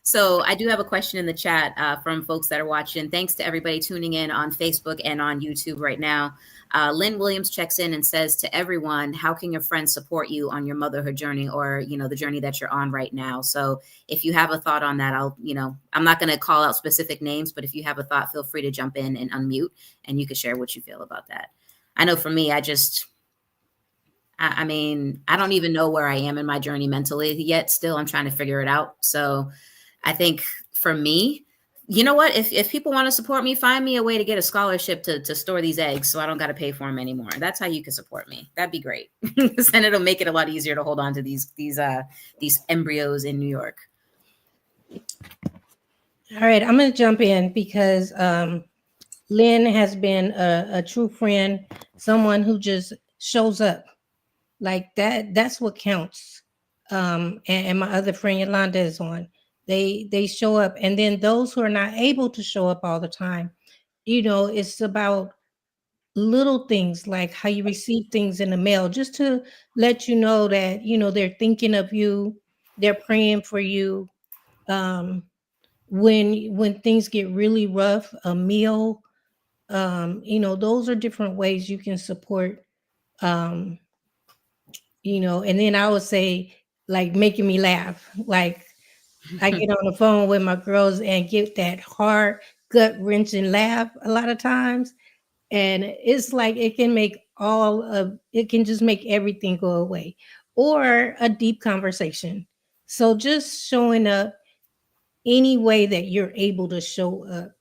So I do have a question in the chat from folks that are watching. Thanks to everybody tuning in on Facebook and on YouTube right now. Lynn Williams checks in and says to everyone, how can your friends support you on your motherhood journey, or, the journey that you're on right now? So if you have a thought on that, I'm not going to call out specific names, but if you have a thought, feel free to jump in and unmute, and you can share what you feel about that. I know for me, I mean, I don't even know where I am in my journey mentally yet. Still, I'm trying to figure it out. So I think for me, you know what? If people want to support me, find me a way to get a scholarship to store these eggs so I don't got to pay for them anymore. That's how you can support me. That'd be great. Because then it'll make it a lot easier to hold on to these embryos in New York. All right, I'm going to jump in because Lynn has been a true friend, someone who just shows up like that. That's what counts. And my other friend Yolanda is on. They show up, and then those who are not able to show up all the time, it's about little things like how you receive things in the mail, just to let you know that they're thinking of you, they're praying for you. When things get really rough, a meal, those are different ways you can support. And then I would say, like, making me laugh. Like, I get on the phone with my girls and get that hard, gut wrenching laugh a lot of times. And it's like it can just make everything go away, or a deep conversation. So just showing up any way that you're able to show up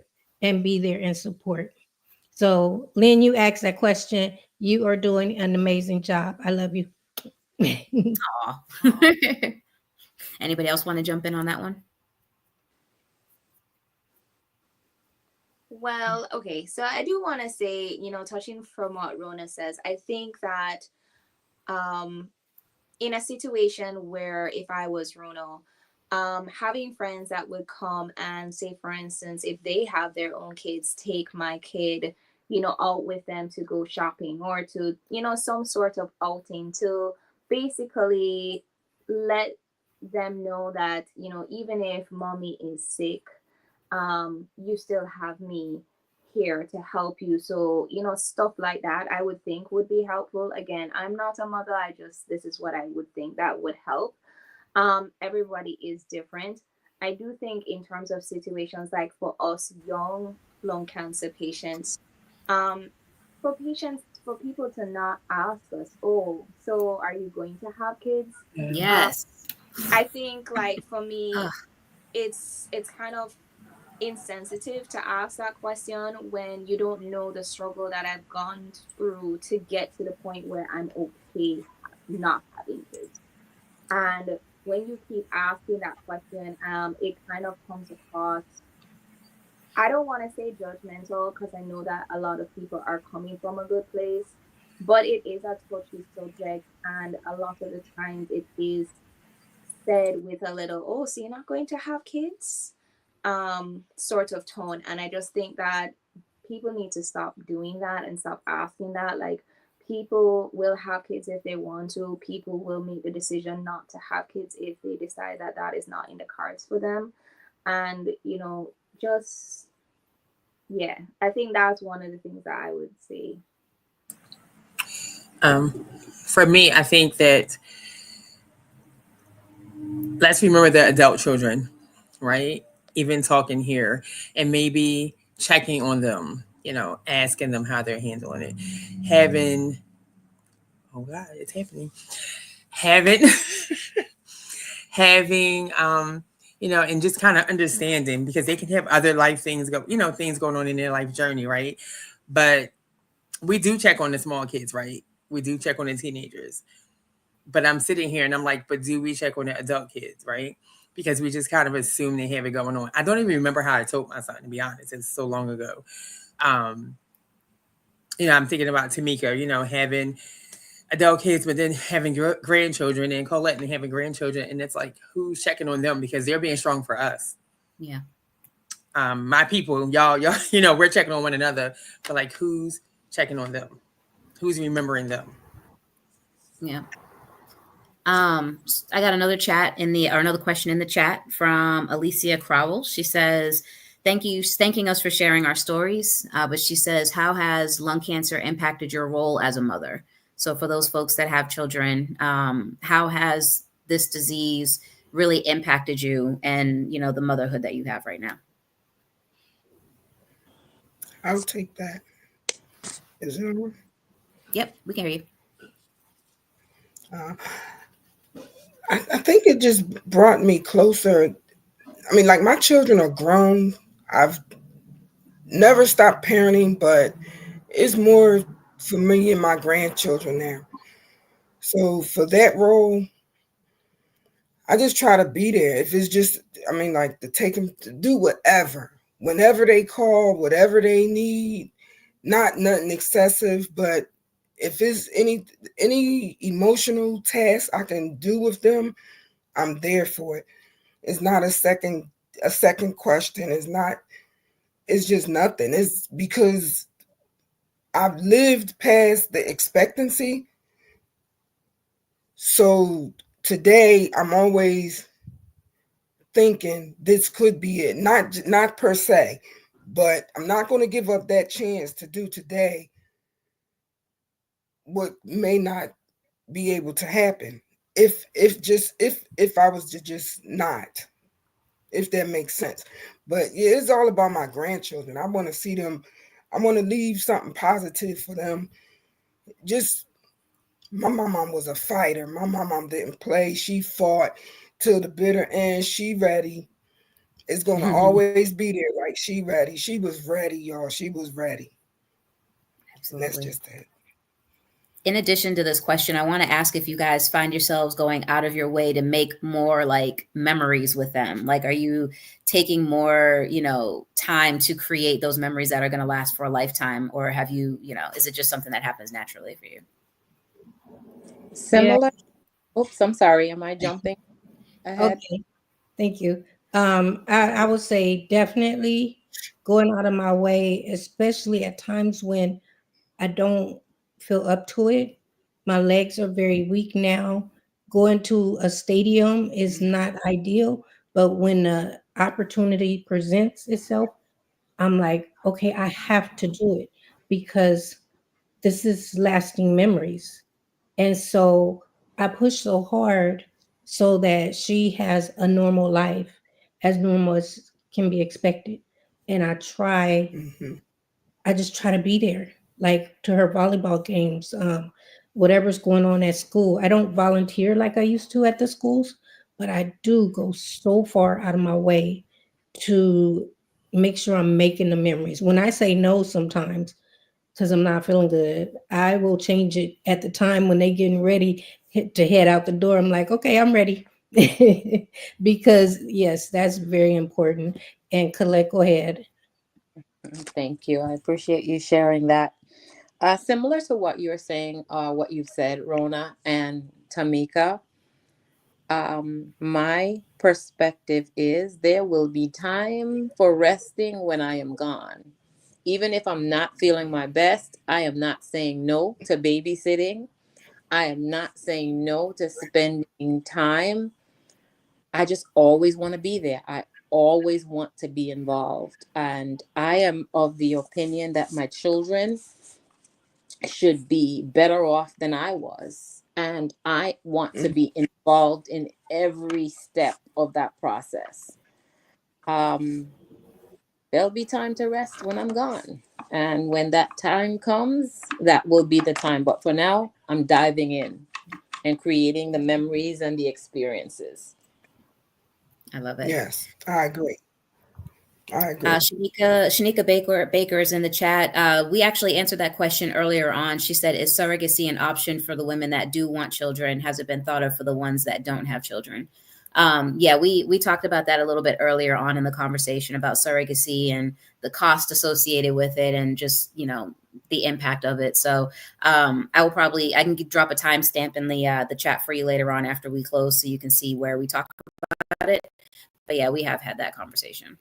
and be there and support. So, Lynn, you asked that question. You are doing an amazing job. I love you. Aw. Anybody else want to jump in on that one? Well, okay, so I do want to say, touching from what Rona says, I think that um in a situation where if I was Rona, having friends that would come and say, for instance, if they have their own kids, take my kid, out with them to go shopping or to, some sort of outing to basically let them know that, even if mommy is sick, you still have me here to help you. So, stuff like that I would think would be helpful. Again, I'm not a mother. This is what I would think that would help. Everybody is different. I do think in terms of situations like for us young lung cancer patients, um, for people to not ask us, oh, so are you going to have kids? Um, Yes. I think like for me, Ugh. it's kind of insensitive to ask that question when you don't know the struggle that I've gone through to get to the point where I'm okay not having kids. And when you keep asking that question, it kind of comes across, I don't want to say judgmental because I know that a lot of people are coming from a good place, but it is a touchy subject. And a lot of the times it is said with a little, oh, so you're not going to have kids, sort of tone. And I just think that people need to stop doing that and stop asking that. Like, people will have kids if they want to. People will make the decision not to have kids if they decide that that is not in the cards for them. And, just, yeah, I think that's one of the things that I would say. For me, I think that let's remember the adult children, right? Even talking here and maybe checking on them, asking them how they're handling it. Having, oh God, it's happening. Having, having, and just kind of understanding because they can have other life things things going on in their life journey, right? But we do check on the small kids, right? We do check on the teenagers. But I'm sitting here and I'm like, but do we check on the adult kids, right? Because we just kind of assume they have it going on. I don't even remember how I told my son, to be honest. It's so long ago. Um, I'm thinking about Tamika, having adult kids, but then having grandchildren and Colette and having grandchildren. And it's like, who's checking on them? Because they're being strong for us. Yeah. My people, y'all, we're checking on one another, but like, who's checking on them? Who's remembering them? Yeah. I got another another question in the chat from Alicia Crowell. She says, thanking us for sharing our stories. But she says, how has lung cancer impacted your role as a mother? So for those folks that have children, how has this disease really impacted you and, the motherhood that you have right now? I'll take that. Is it on? Yep, we can hear you. I think it just brought me closer. I mean, like my children are grown. I've never stopped parenting, but it's more for me and my grandchildren now. So for that role, I just try to be there. If it's just, I mean, like to take them to do whatever, whenever they call, whatever they need, not nothing excessive, but if it's any emotional task I can do with them, I'm there for it. It's not a second question. It's just nothing. It's because I've lived past the expectancy. So today I'm always thinking this could be it. Not per se, but I'm not going to give up that chance to do today what may not be able to happen if I was to just not, if that makes sense. But yeah, it's all about my grandchildren. I want to see them. I want to leave something positive for them. Just my mom was a fighter. My mom didn't play. She fought till the bitter end. She ready. It's gonna always be there. Like she ready. She was ready, y'all. She was ready. Absolutely. And that's just it. In addition to this question, I want to ask if you guys find yourselves going out of your way to make more like memories with them. Like, are you taking more, time to create those memories that are going to last for a lifetime? Or have you, is it just something that happens naturally for you? Similar. Yeah. Oops, I'm sorry. Am I jumping ahead? Okay, thank you. I would say definitely going out of my way, especially at times when I don't feel up to it. My legs are very weak now. Going to a stadium is not ideal, but when the opportunity presents itself, I'm like, okay, I have to do it because this is lasting memories. And so I push so hard so that she has a normal life, as normal as can be expected. And I just try to be there, like to her volleyball games, whatever's going on at school. I don't volunteer like I used to at the schools, but I do go so far out of my way to make sure I'm making the memories. When I say no sometimes, because I'm not feeling good, I will change it at the time when they getting ready to head out the door. I'm like, okay, I'm ready. Because yes, that's very important. And Colette, go ahead. Thank you. I appreciate you sharing that. Similar to what you're saying, what you've said, Rona and Tamika, my perspective is there will be time for resting when I am gone. Even if I'm not feeling my best, I am not saying no to babysitting. I am not saying no to spending time. I just always want to be there. I always want to be involved. And I am of the opinion that my children should be better off than I was. And I want to be involved in every step of that process. Um, there'll be time to rest when I'm gone. And when that time comes, that will be the time. But for now, I'm diving in and creating the memories and the experiences. I love it. Yes, I agree. I agree. Shanika Baker is in the chat. We actually answered that question earlier on. She said, "Is surrogacy an option for the women that do want children? Has it been thought of for the ones that don't have children?" Yeah, we talked about that a little bit earlier on in the conversation about surrogacy and the cost associated with it, and just the impact of it. So I can drop a timestamp in the chat for you later on after we close, so you can see where we talk about it. But yeah, we have had that conversation.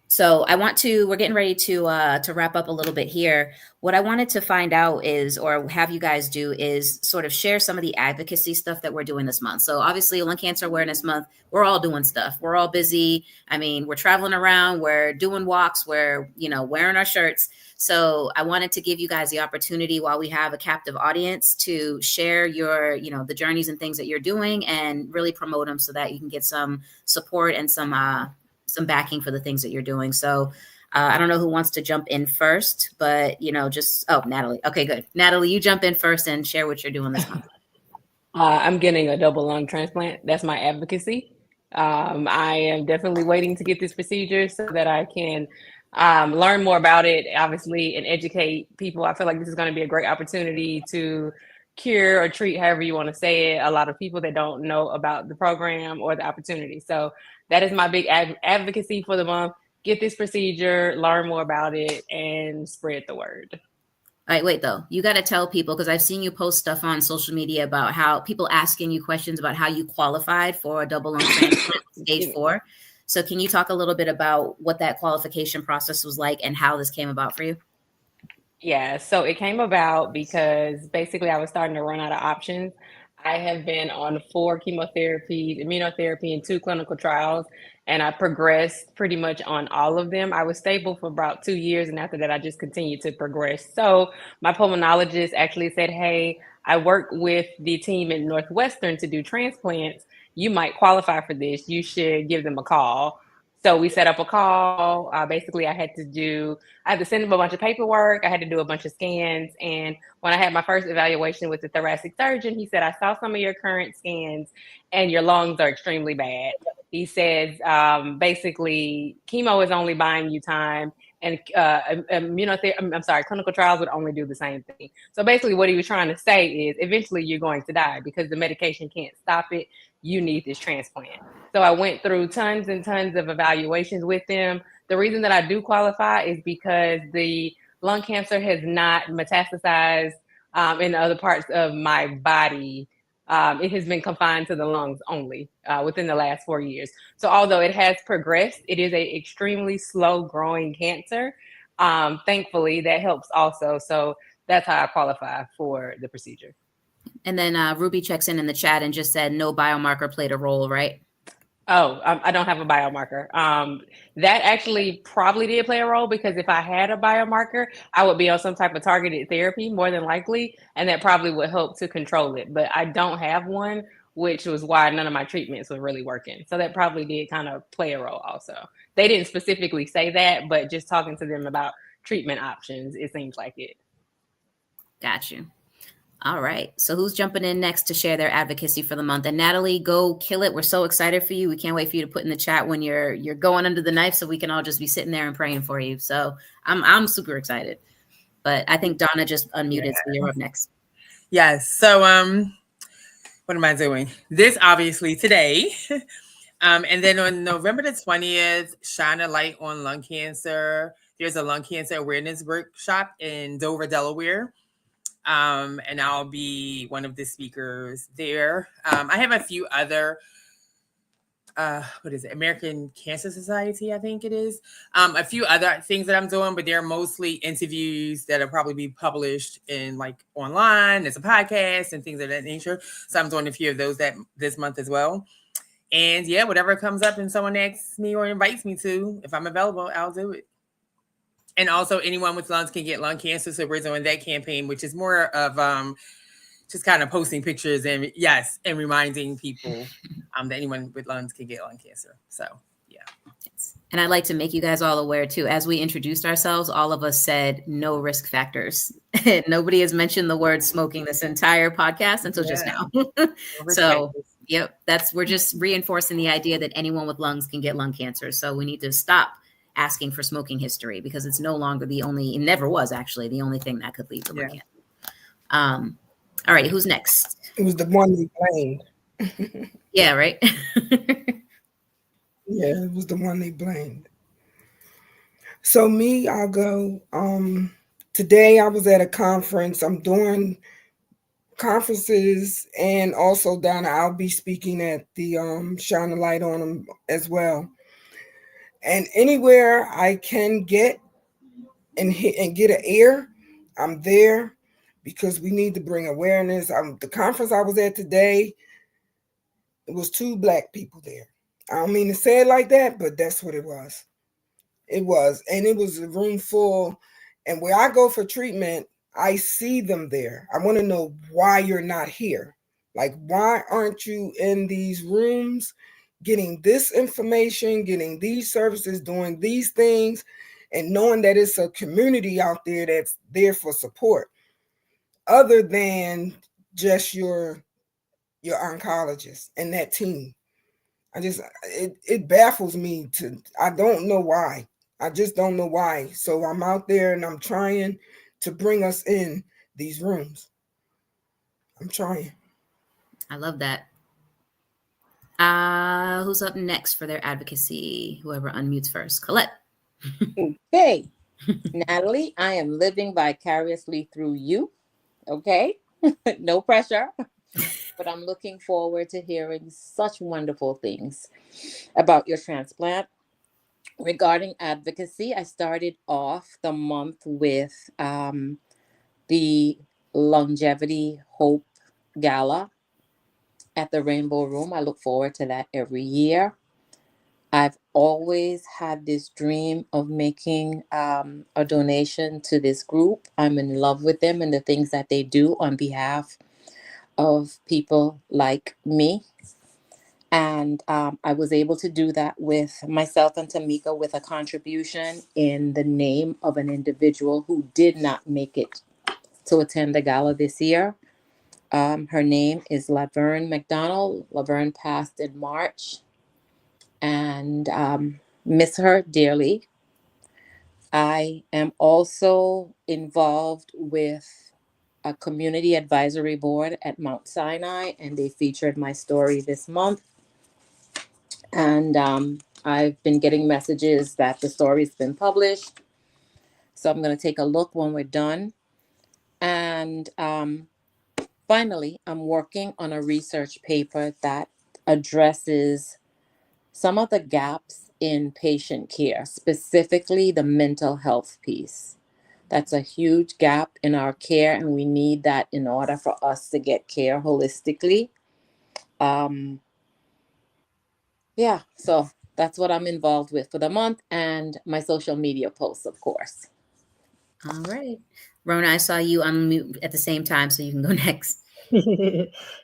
So we're getting ready to wrap up a little bit here. What I wanted to find out is, or have you guys do, is sort of share some of the advocacy stuff that we're doing this month. So obviously Lung Cancer Awareness Month, we're all doing stuff. We're all busy. I mean, we're traveling around, we're doing walks, we're, wearing our shirts. So I wanted to give you guys the opportunity, while we have a captive audience, to share your, the journeys and things that you're doing, and really promote them so that you can get some support and some backing for the things that you're doing. So I don't know who wants to jump in first, but Natalie. Okay, good. Natalie, you jump in first and share what you're doing this month. I'm getting a double lung transplant. That's my advocacy. I am definitely waiting to get this procedure so that I can learn more about it, obviously, and educate people. I feel like this is going to be a great opportunity to cure or treat, however you want to say it, a lot of people that don't know about the program or the opportunity. So that is my big advocacy for the month. Get this procedure, learn more about it, and spread the word. All right, wait, though. You got to tell people, because I've seen you post stuff on social media about how people asking you questions about how you qualified for a double lung transplant stage 4. So can you talk a little bit about what that qualification process was like and how this came about for you? Yeah, so it came about because basically I was starting to run out of options. I have been on 4 chemotherapies, immunotherapy, and 2 clinical trials, and I progressed pretty much on all of them. I was stable for about 2 years, and after that, I just continued to progress. So my pulmonologist actually said, "Hey, I work with the team at Northwestern to do transplants. You might qualify for this. You should give them a call." So we set up a call. Basically, I had to send them a bunch of paperwork. I had to do a bunch of scans. And when I had my first evaluation with the thoracic surgeon, he said, "I saw some of your current scans and your lungs are extremely bad. he says basically chemo is only buying you time, and clinical trials would only do the same thing. So basically what he was trying to say is eventually you're going to die because the medication can't stop it. You need this transplant. So I went through tons and tons of evaluations with them. The reason that I do qualify is because the lung cancer has not metastasized in other parts of my body. It has been confined to the lungs only within the last 4 years. So although it has progressed, it is a extremely slow growing cancer. Thankfully, that helps also. So that's how I qualify for the procedure. And then Ruby checks in the chat and just said no biomarker played a role, right? Oh, I don't have a biomarker. That actually probably did play a role, because if I had a biomarker, I would be on some type of targeted therapy more than likely, and that probably would help to control it. But I don't have one, which was why none of my treatments were really working. So that probably did kind of play a role also. They didn't specifically say that, but just talking to them about treatment options, it seems like it. Got you. All right. So who's jumping in next to share their advocacy for the month? And Natalie, go kill it. We're so excited for you. We can't wait for you to put in the chat when you're going under the knife, so we can all just be sitting there and praying for you. So I'm super excited. But I think Donna just unmuted, so you're up next. Yes. So what am I doing? This obviously today. And then on November the 20th, Shine a Light on Lung Cancer. There's a lung cancer awareness workshop in Dover, Delaware. And I'll be one of the speakers there. I have a few other, American Cancer Society, I think it is. A few other things that I'm doing, but they're mostly interviews that'll probably be published in like online as a podcast and things of that nature. So I'm doing a few of those this month as well. And yeah, whatever comes up and someone asks me or invites me to, if I'm available, I'll do it. And also anyone with lungs can get lung cancer. So we're doing that campaign, which is more of just kind of posting pictures and reminding people that anyone with lungs can get lung cancer. So yeah. And I'd like to make you guys all aware too, as we introduced ourselves, all of us said no risk factors. Nobody has mentioned the word smoking this entire podcast until just now. So yep, we're just reinforcing the idea that anyone with lungs can get lung cancer. So we need to stop asking for smoking history, because it's no longer it never was actually the only thing that could lead to lung cancer. All right, who's next? It was the one they blamed. Yeah, right. Yeah, it was the one they blamed. So I'll go. Today I was at a conference. I'm doing conferences, and also Donna, I'll be speaking at the Shine a Light on them as well. And anywhere I can get and get an ear, I'm there, because we need to bring awareness. The conference I was at today, it was 2 Black people there. I don't mean to say it like that, but that's what it was. It was. And it was a room full. And where I go for treatment, I see them there. I want to know why you're not here. Like, why aren't you in these rooms getting this information, getting these services, doing these things, and knowing that it's a community out there that's there for support, other than just your oncologist and that team. It baffles me I don't know why. I just don't know why. So I'm out there and I'm trying to bring us in these rooms. I'm trying. I love that. Who's up next for their advocacy? Whoever unmutes first. Colette. Okay. Natalie, I am living vicariously through you. Okay. No pressure. But I'm looking forward to hearing such wonderful things about your transplant. Regarding advocacy, I started off the month with the Longevity Hope Gala at the Rainbow Room. I look forward to that every year. I've always had this dream of making a donation to this group. I'm in love with them and the things that they do on behalf of people like me. And I was able to do that with myself and Tamika with a contribution in the name of an individual who did not make it to attend the gala this year. Her name is Laverne McDonald. Laverne passed in March and miss her dearly. I am also involved with a community advisory board at Mount Sinai, and they featured my story this month. And I've been getting messages that the story's been published. So I'm going to take a look when we're done. And finally, I'm working on a research paper that addresses some of the gaps in patient care, specifically the mental health piece. That's a huge gap in our care, and we need that in order for us to get care holistically. Yeah, so that's what I'm involved with for the month, and my social media posts, of course. All right. Rona, I saw you unmute at the same time, so you can go next.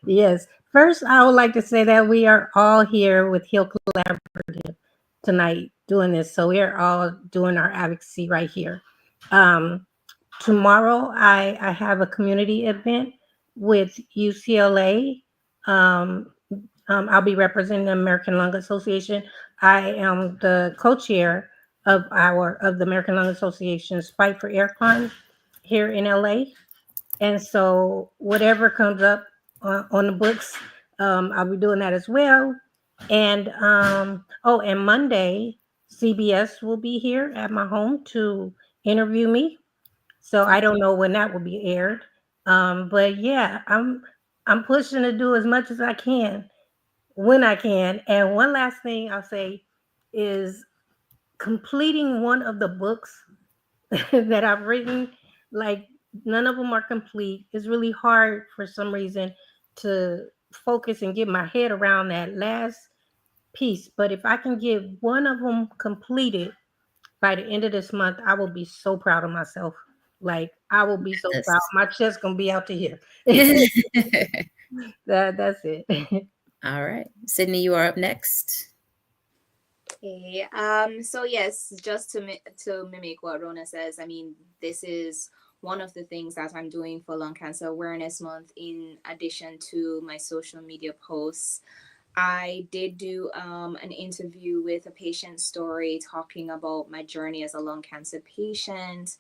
Yes. First, I would like to say that we are all here with Heal Collaborative tonight doing this. So we are all doing our advocacy right here. Tomorrow, I have a community event with UCLA. I'll be representing the American Lung Association. I am the co-chair of the American Lung Association's Fight for Air Climb here in LA. And so whatever comes up on the books, I'll be doing that as well. And and Monday, CBS will be here at my home to interview me. So I don't know when that will be aired. But yeah, I'm pushing to do as much as I can when I can. And one last thing I'll say is completing one of the books that I've written, like none of them are complete. It's really hard for some reason to focus and get my head around that last piece. But if I can get one of them completed by the end of this month, I will be so proud of myself. Like I will be so proud. My chest gonna be out to here. That's it. All right. Sydney, you are up next. Okay. So yes, just to mimic what Rona says, I mean, this is one of the things that I'm doing for Lung Cancer Awareness Month. In addition to my social media posts, I did do an interview with a patient story talking about my journey as a lung cancer patient,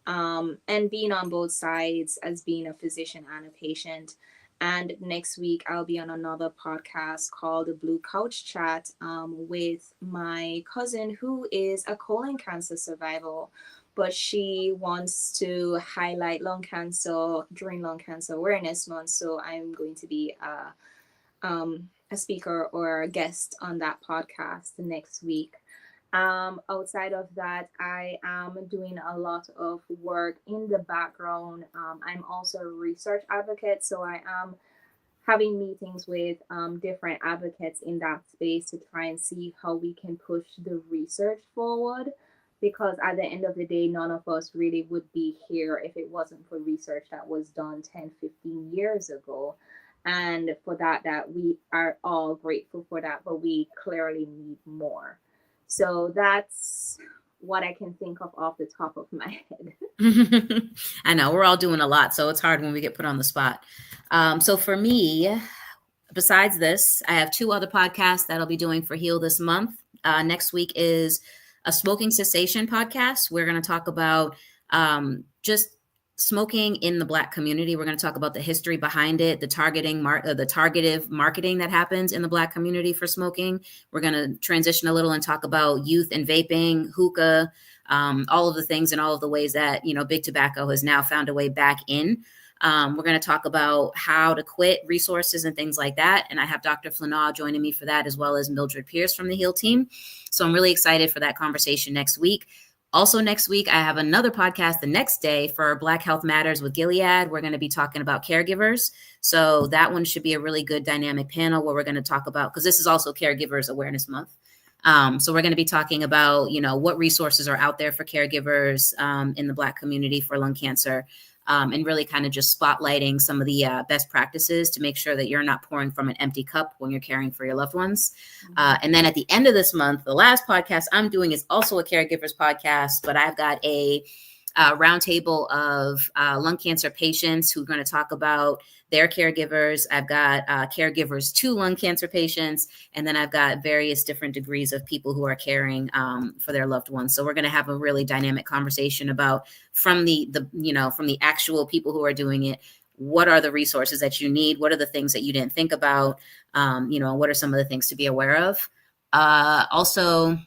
and being on both sides as being a physician and a patient. And next week, I'll be on another podcast called the Blue Couch Chat with my cousin, who is a colon cancer survivor, but she wants to highlight lung cancer during Lung Cancer Awareness Month. So I'm going to be a speaker or a guest on that podcast next week. Outside of that, I am doing a lot of work in the background. I'm also a research advocate, so I am having meetings with different advocates in that space to try and see how we can push the research forward. Because at the end of the day, none of us really would be here if it wasn't for research that was done 10, 15 years ago. And for that we are all grateful for that, but we clearly need more. So that's what I can think of off the top of my head. I know we're all doing a lot, so it's hard when we get put on the spot. So for me, besides this, I have 2 other podcasts that I'll be doing for Heal this month. Next week is a smoking cessation podcast. We're going to talk about just smoking in the Black community. We're going to talk about the history behind it, the targeted marketing that happens in the Black community for smoking. We're going to transition a little and talk about youth and vaping, hookah, all of the things and all of the ways that, big tobacco has now found a way back in. We're going to talk about how to quit, resources, and things like that. And I have Dr. Flanaugh joining me for that, as well as Mildred Pierce from the Heal team. So I'm really excited for that conversation next week. Also next week, I have another podcast the next day for Black Health Matters with Gilead. We're going to be talking about caregivers. So that one should be a really good dynamic panel where we're going to talk about, because this is also Caregivers Awareness Month. So we're going to be talking about, what resources are out there for caregivers in the Black community for lung cancer. And really kind of just spotlighting some of the best practices to make sure that you're not pouring from an empty cup when you're caring for your loved ones. And then at the end of this month, the last podcast I'm doing is also a caregivers podcast, but I've got a roundtable of lung cancer patients who are going to talk about their caregivers. I've got caregivers to lung cancer patients, and then I've got various different degrees of people who are caring for their loved ones. So we're going to have a really dynamic conversation about from the from the actual people who are doing it. What are the resources that you need? What are the things that you didn't think about? What are some of the things to be aware of? Also,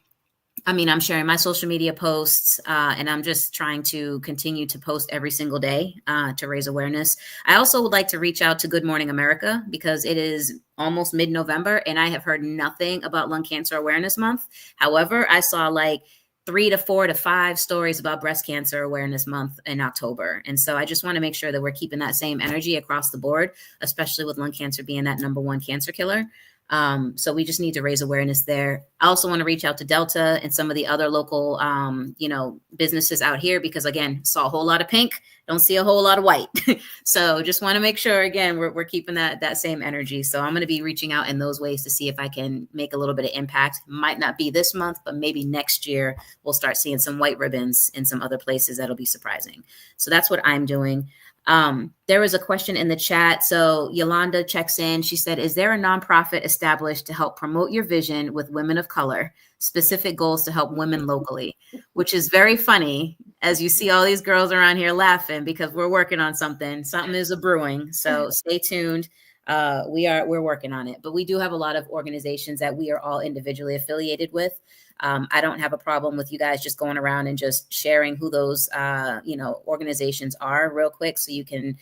I'm sharing my social media posts, and I'm just trying to continue to post every single day to raise awareness. I also would like to reach out to Good Morning America because it is almost mid-November and I have heard nothing about Lung Cancer Awareness Month. However, I saw like 3 to 4 to 5 stories about Breast Cancer Awareness Month in October. And so I just want to make sure that we're keeping that same energy across the board, especially with lung cancer being that #1 cancer killer. So we just need to raise awareness there. I also want to reach out to Delta and some of the other local, businesses out here, because again, saw a whole lot of pink, don't see a whole lot of white. So just want to make sure, again, we're keeping that same energy. So I'm going to be reaching out in those ways to see if I can make a little bit of impact. Might not be this month, but maybe next year we'll start seeing some white ribbons in some other places. That'll be surprising. So that's what I'm doing. There was a question in the chat. So Yolanda checks in. She said, is there a nonprofit established to help promote your vision with women of color, specific goals to help women locally? Which is very funny as you see all these girls around here laughing because we're working on something. Something is a brewing. So stay tuned. We're working on it, but we do have a lot of organizations that we are all individually affiliated with. I don't have a problem with you guys just going around and just sharing who those, organizations are real quick. So you can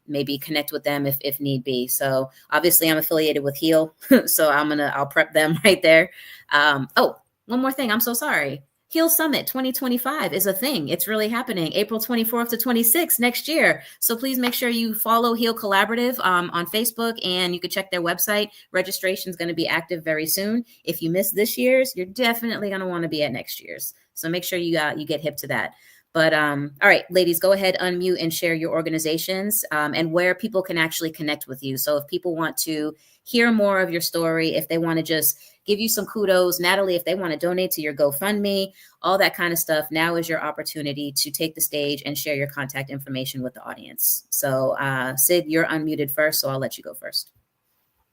maybe connect with them if need be. So obviously I'm affiliated with HEAL. So I'll prep them right there. One more thing. I'm so sorry. HEAL Summit 2025 is a thing. It's really happening April 24th to 26th next year. So please make sure you follow HEAL Collaborative on Facebook, and you can check their website. Registration is going to be active very soon. If you miss this year's, you're definitely going to want to be at next year's. So make sure you get hip to that. But all right, ladies, go ahead, unmute and share your organizations and where people can actually connect with you. So if people want to hear more of your story, if they want to just give you some kudos, Natalie, if they want to donate to your GoFundMe, all that kind of stuff, now is your opportunity to take the stage and share your contact information with the audience. So Sid, you're unmuted first, so I'll let you go first.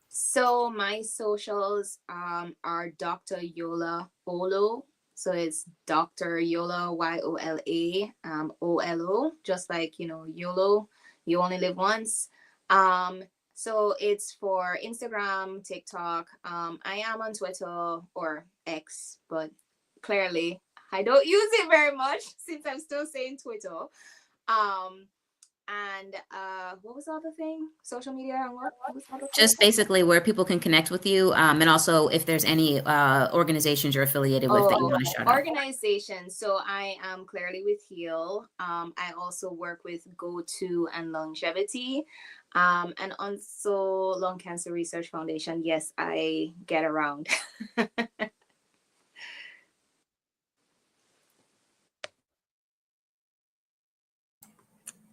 So my socials are Dr. Yola Olo. So it's Dr. Yola, YOLA, OLO, just like, YOLO, you only live once. So it's for Instagram, TikTok. I am on Twitter or X, but clearly I don't use it very much since I'm still saying Twitter. And what was the other thing? Social media and what was the other thing? Just basically where people can connect with you, and also if there's any organizations you're affiliated with that you want to shout out. Organizations. So I am clearly with HEAL. I also work with Go-To and Longevity, and also Lung Cancer Research Foundation. Yes, I get around.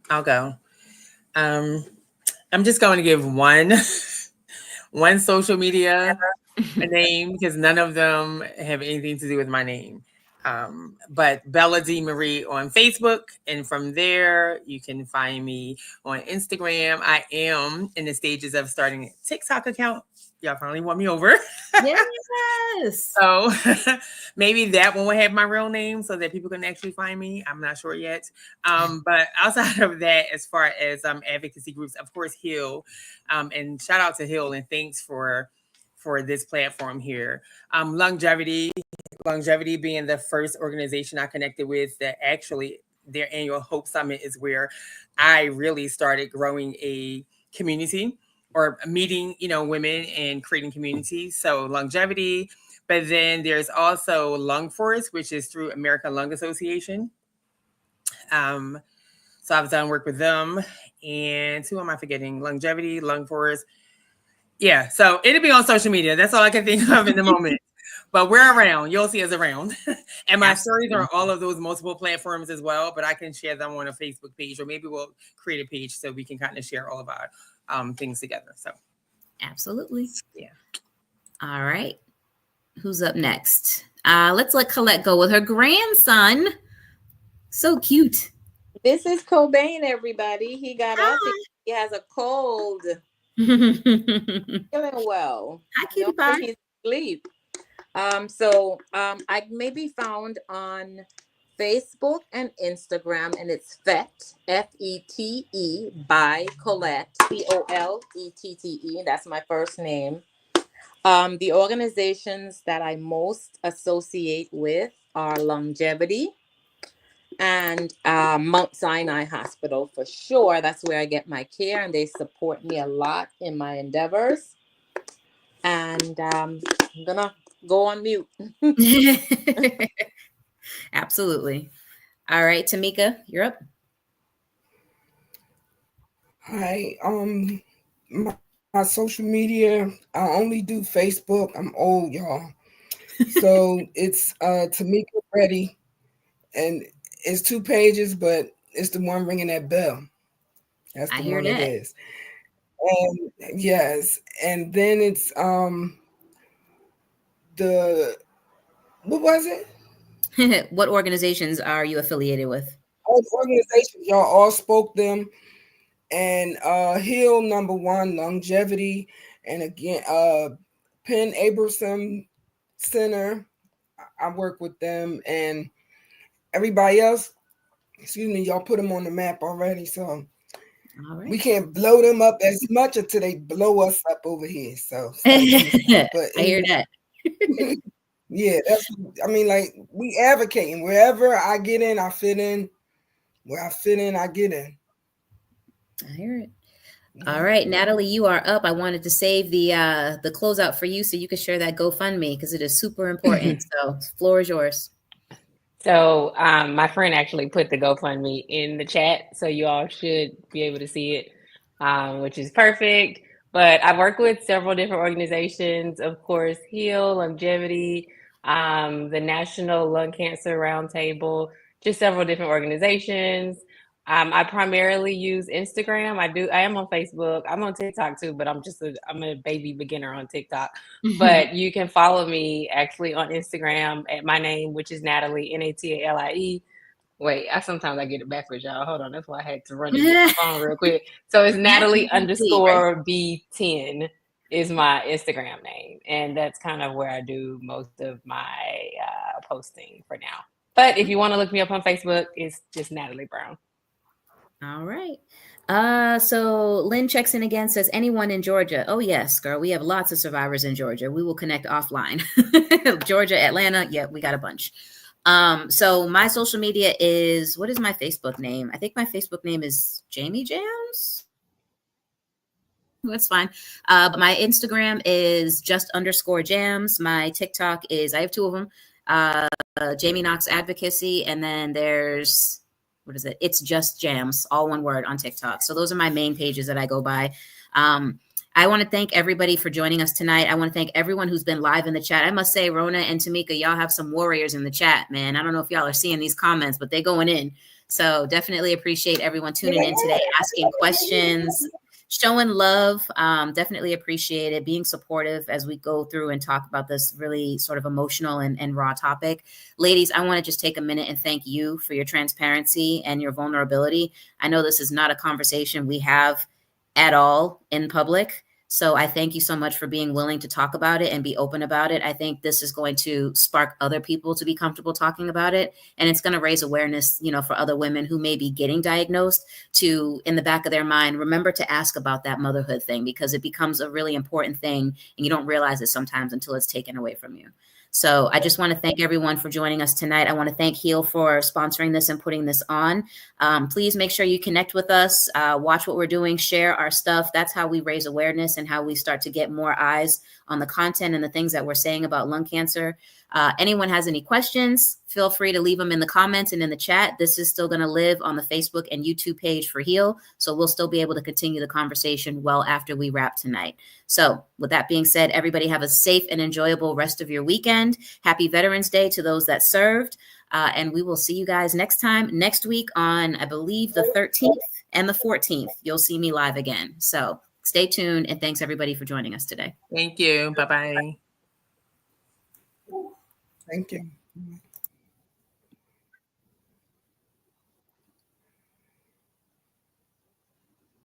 I'll go. I'm just going to give one social media a name because none of them have anything to do with my name. But Bella D. Marie on Facebook. And from there, you can find me on Instagram. I am in the stages of starting a TikTok account. Y'all finally want me over. Yes. So maybe that one will have my real name so that people can actually find me. I'm not sure yet. But outside of that, as far as advocacy groups, of course, HEAL. And shout out to HEAL and thanks for this platform here. Longevity being the first organization I connected with that actually their annual Hope Summit is where I really started growing a community or meeting, women and creating communities. So Longevity, but then there's also Lung Force, which is through American Lung Association. So I've done work with them. And who am I forgetting? Longevity, Lung Force. Yeah, so it'll be on social media. That's all I can think of in the moment. But we're around. You'll see us around. And my stories are on all of those multiple platforms as well, but I can share them on a Facebook page, or maybe we'll create a page so we can kind of share all of our things together. So absolutely. Yeah. All right. Who's up next? Let's let Colette go with her grandson. So cute. This is Cobain, everybody. He got up. He has a cold. Feeling well. Hi, cutie No, pie. he's asleep. I may be found on Facebook and Instagram, and it's Fette, by Colette, Colette. That's my first name. The organizations that I most associate with are Longevity and Mount Sinai Hospital for sure. That's where I get my care, and they support me a lot in my endeavors. And I'm gonna go on mute. Absolutely. All right, Tamika, you're up. Hi. My social media, I only do Facebook. I'm old, y'all. So it's Tamika Ready, and it's 2 pages, but it's the one ringing that bell. That's I the hear one it that. is. And yes, and then it's the what was it? What organizations are you affiliated with? All the organizations, y'all all spoke them. And Hill #1, Longevity, and again Penn Abramson Center. I work with them, and everybody else, excuse me, y'all put them on the map already, so we can't blow them up as much until they blow us up over here. So but I hear that. yeah, that's, I mean, like, we advocating wherever I get in, I fit in. Where I fit in, I get in. I hear it. All right, Natalie, you are up. I wanted to save the closeout for you so you can share that GoFundMe because it is super important. So, the floor is yours. So my friend actually put the GoFundMe in the chat, so you all should be able to see it, which is perfect. But I've worked with several different organizations, of course, HEAL, Longevity, the National Lung Cancer Roundtable, just several different organizations. I primarily use Instagram. I am on Facebook. I'm on TikTok too, but I'm a baby beginner on TikTok. But you can follow me actually on Instagram at my name, which is Natalie, Natalie. Wait, sometimes I get it backwards, y'all. Hold on, that's why I had to run and get my phone real quick. So it's Natalie _ B10 is my Instagram name, and that's kind of where I do most of my posting for now. But if you want to look me up on Facebook, it's just Natalie Brown. All right. So Lynn checks in again, says, anyone in Georgia? Oh, yes, girl. We have lots of survivors in Georgia. We will connect offline. Georgia, Atlanta. Yeah, we got a bunch. So my social media is, what is my Facebook name? I think my Facebook name is Jamie Jams. That's fine. But my Instagram is just_jams. My TikTok is, I have 2 of them. Jamie Knox Advocacy. And then there's, what is it? It's just jams, all one word on TikTok. So those are my main pages that I go by. I want to thank everybody for joining us tonight. I want to thank everyone who's been live in the chat. I must say, Rona and Tamika, y'all have some warriors in the chat, man. I don't know if y'all are seeing these comments, but they going in. So definitely appreciate everyone tuning in today, asking questions, showing love. Definitely appreciate it, being supportive as we go through and talk about this really sort of emotional and raw topic. Ladies, I want to just take a minute and thank you for your transparency and your vulnerability. I know this is not a conversation we have at all in public. So I thank you so much for being willing to talk about it and be open about it. I think this is going to spark other people to be comfortable talking about it. And it's going to raise awareness, for other women who may be getting diagnosed to, in the back of their mind, remember to ask about that motherhood thing, because it becomes a really important thing and you don't realize it sometimes until it's taken away from you. So I just want to thank everyone for joining us tonight. I want to thank HEAL for sponsoring this and putting this on. Please make sure you connect with us, watch what we're doing, share our stuff. That's how we raise awareness and how we start to get more eyes on the content and the things that we're saying about lung cancer. Anyone has any questions, feel free to leave them in the comments and in the chat. This is still going to live on the Facebook and YouTube page for HEAL. So we'll still be able to continue the conversation well after we wrap tonight. So with that being said, everybody have a safe and enjoyable rest of your weekend. Happy Veterans Day to those that served. And we will see you guys next week on, I believe, the 13th and the 14th. You'll see me live again. So stay tuned, and thanks everybody for joining us today. Thank you. Bye-bye. Thank you.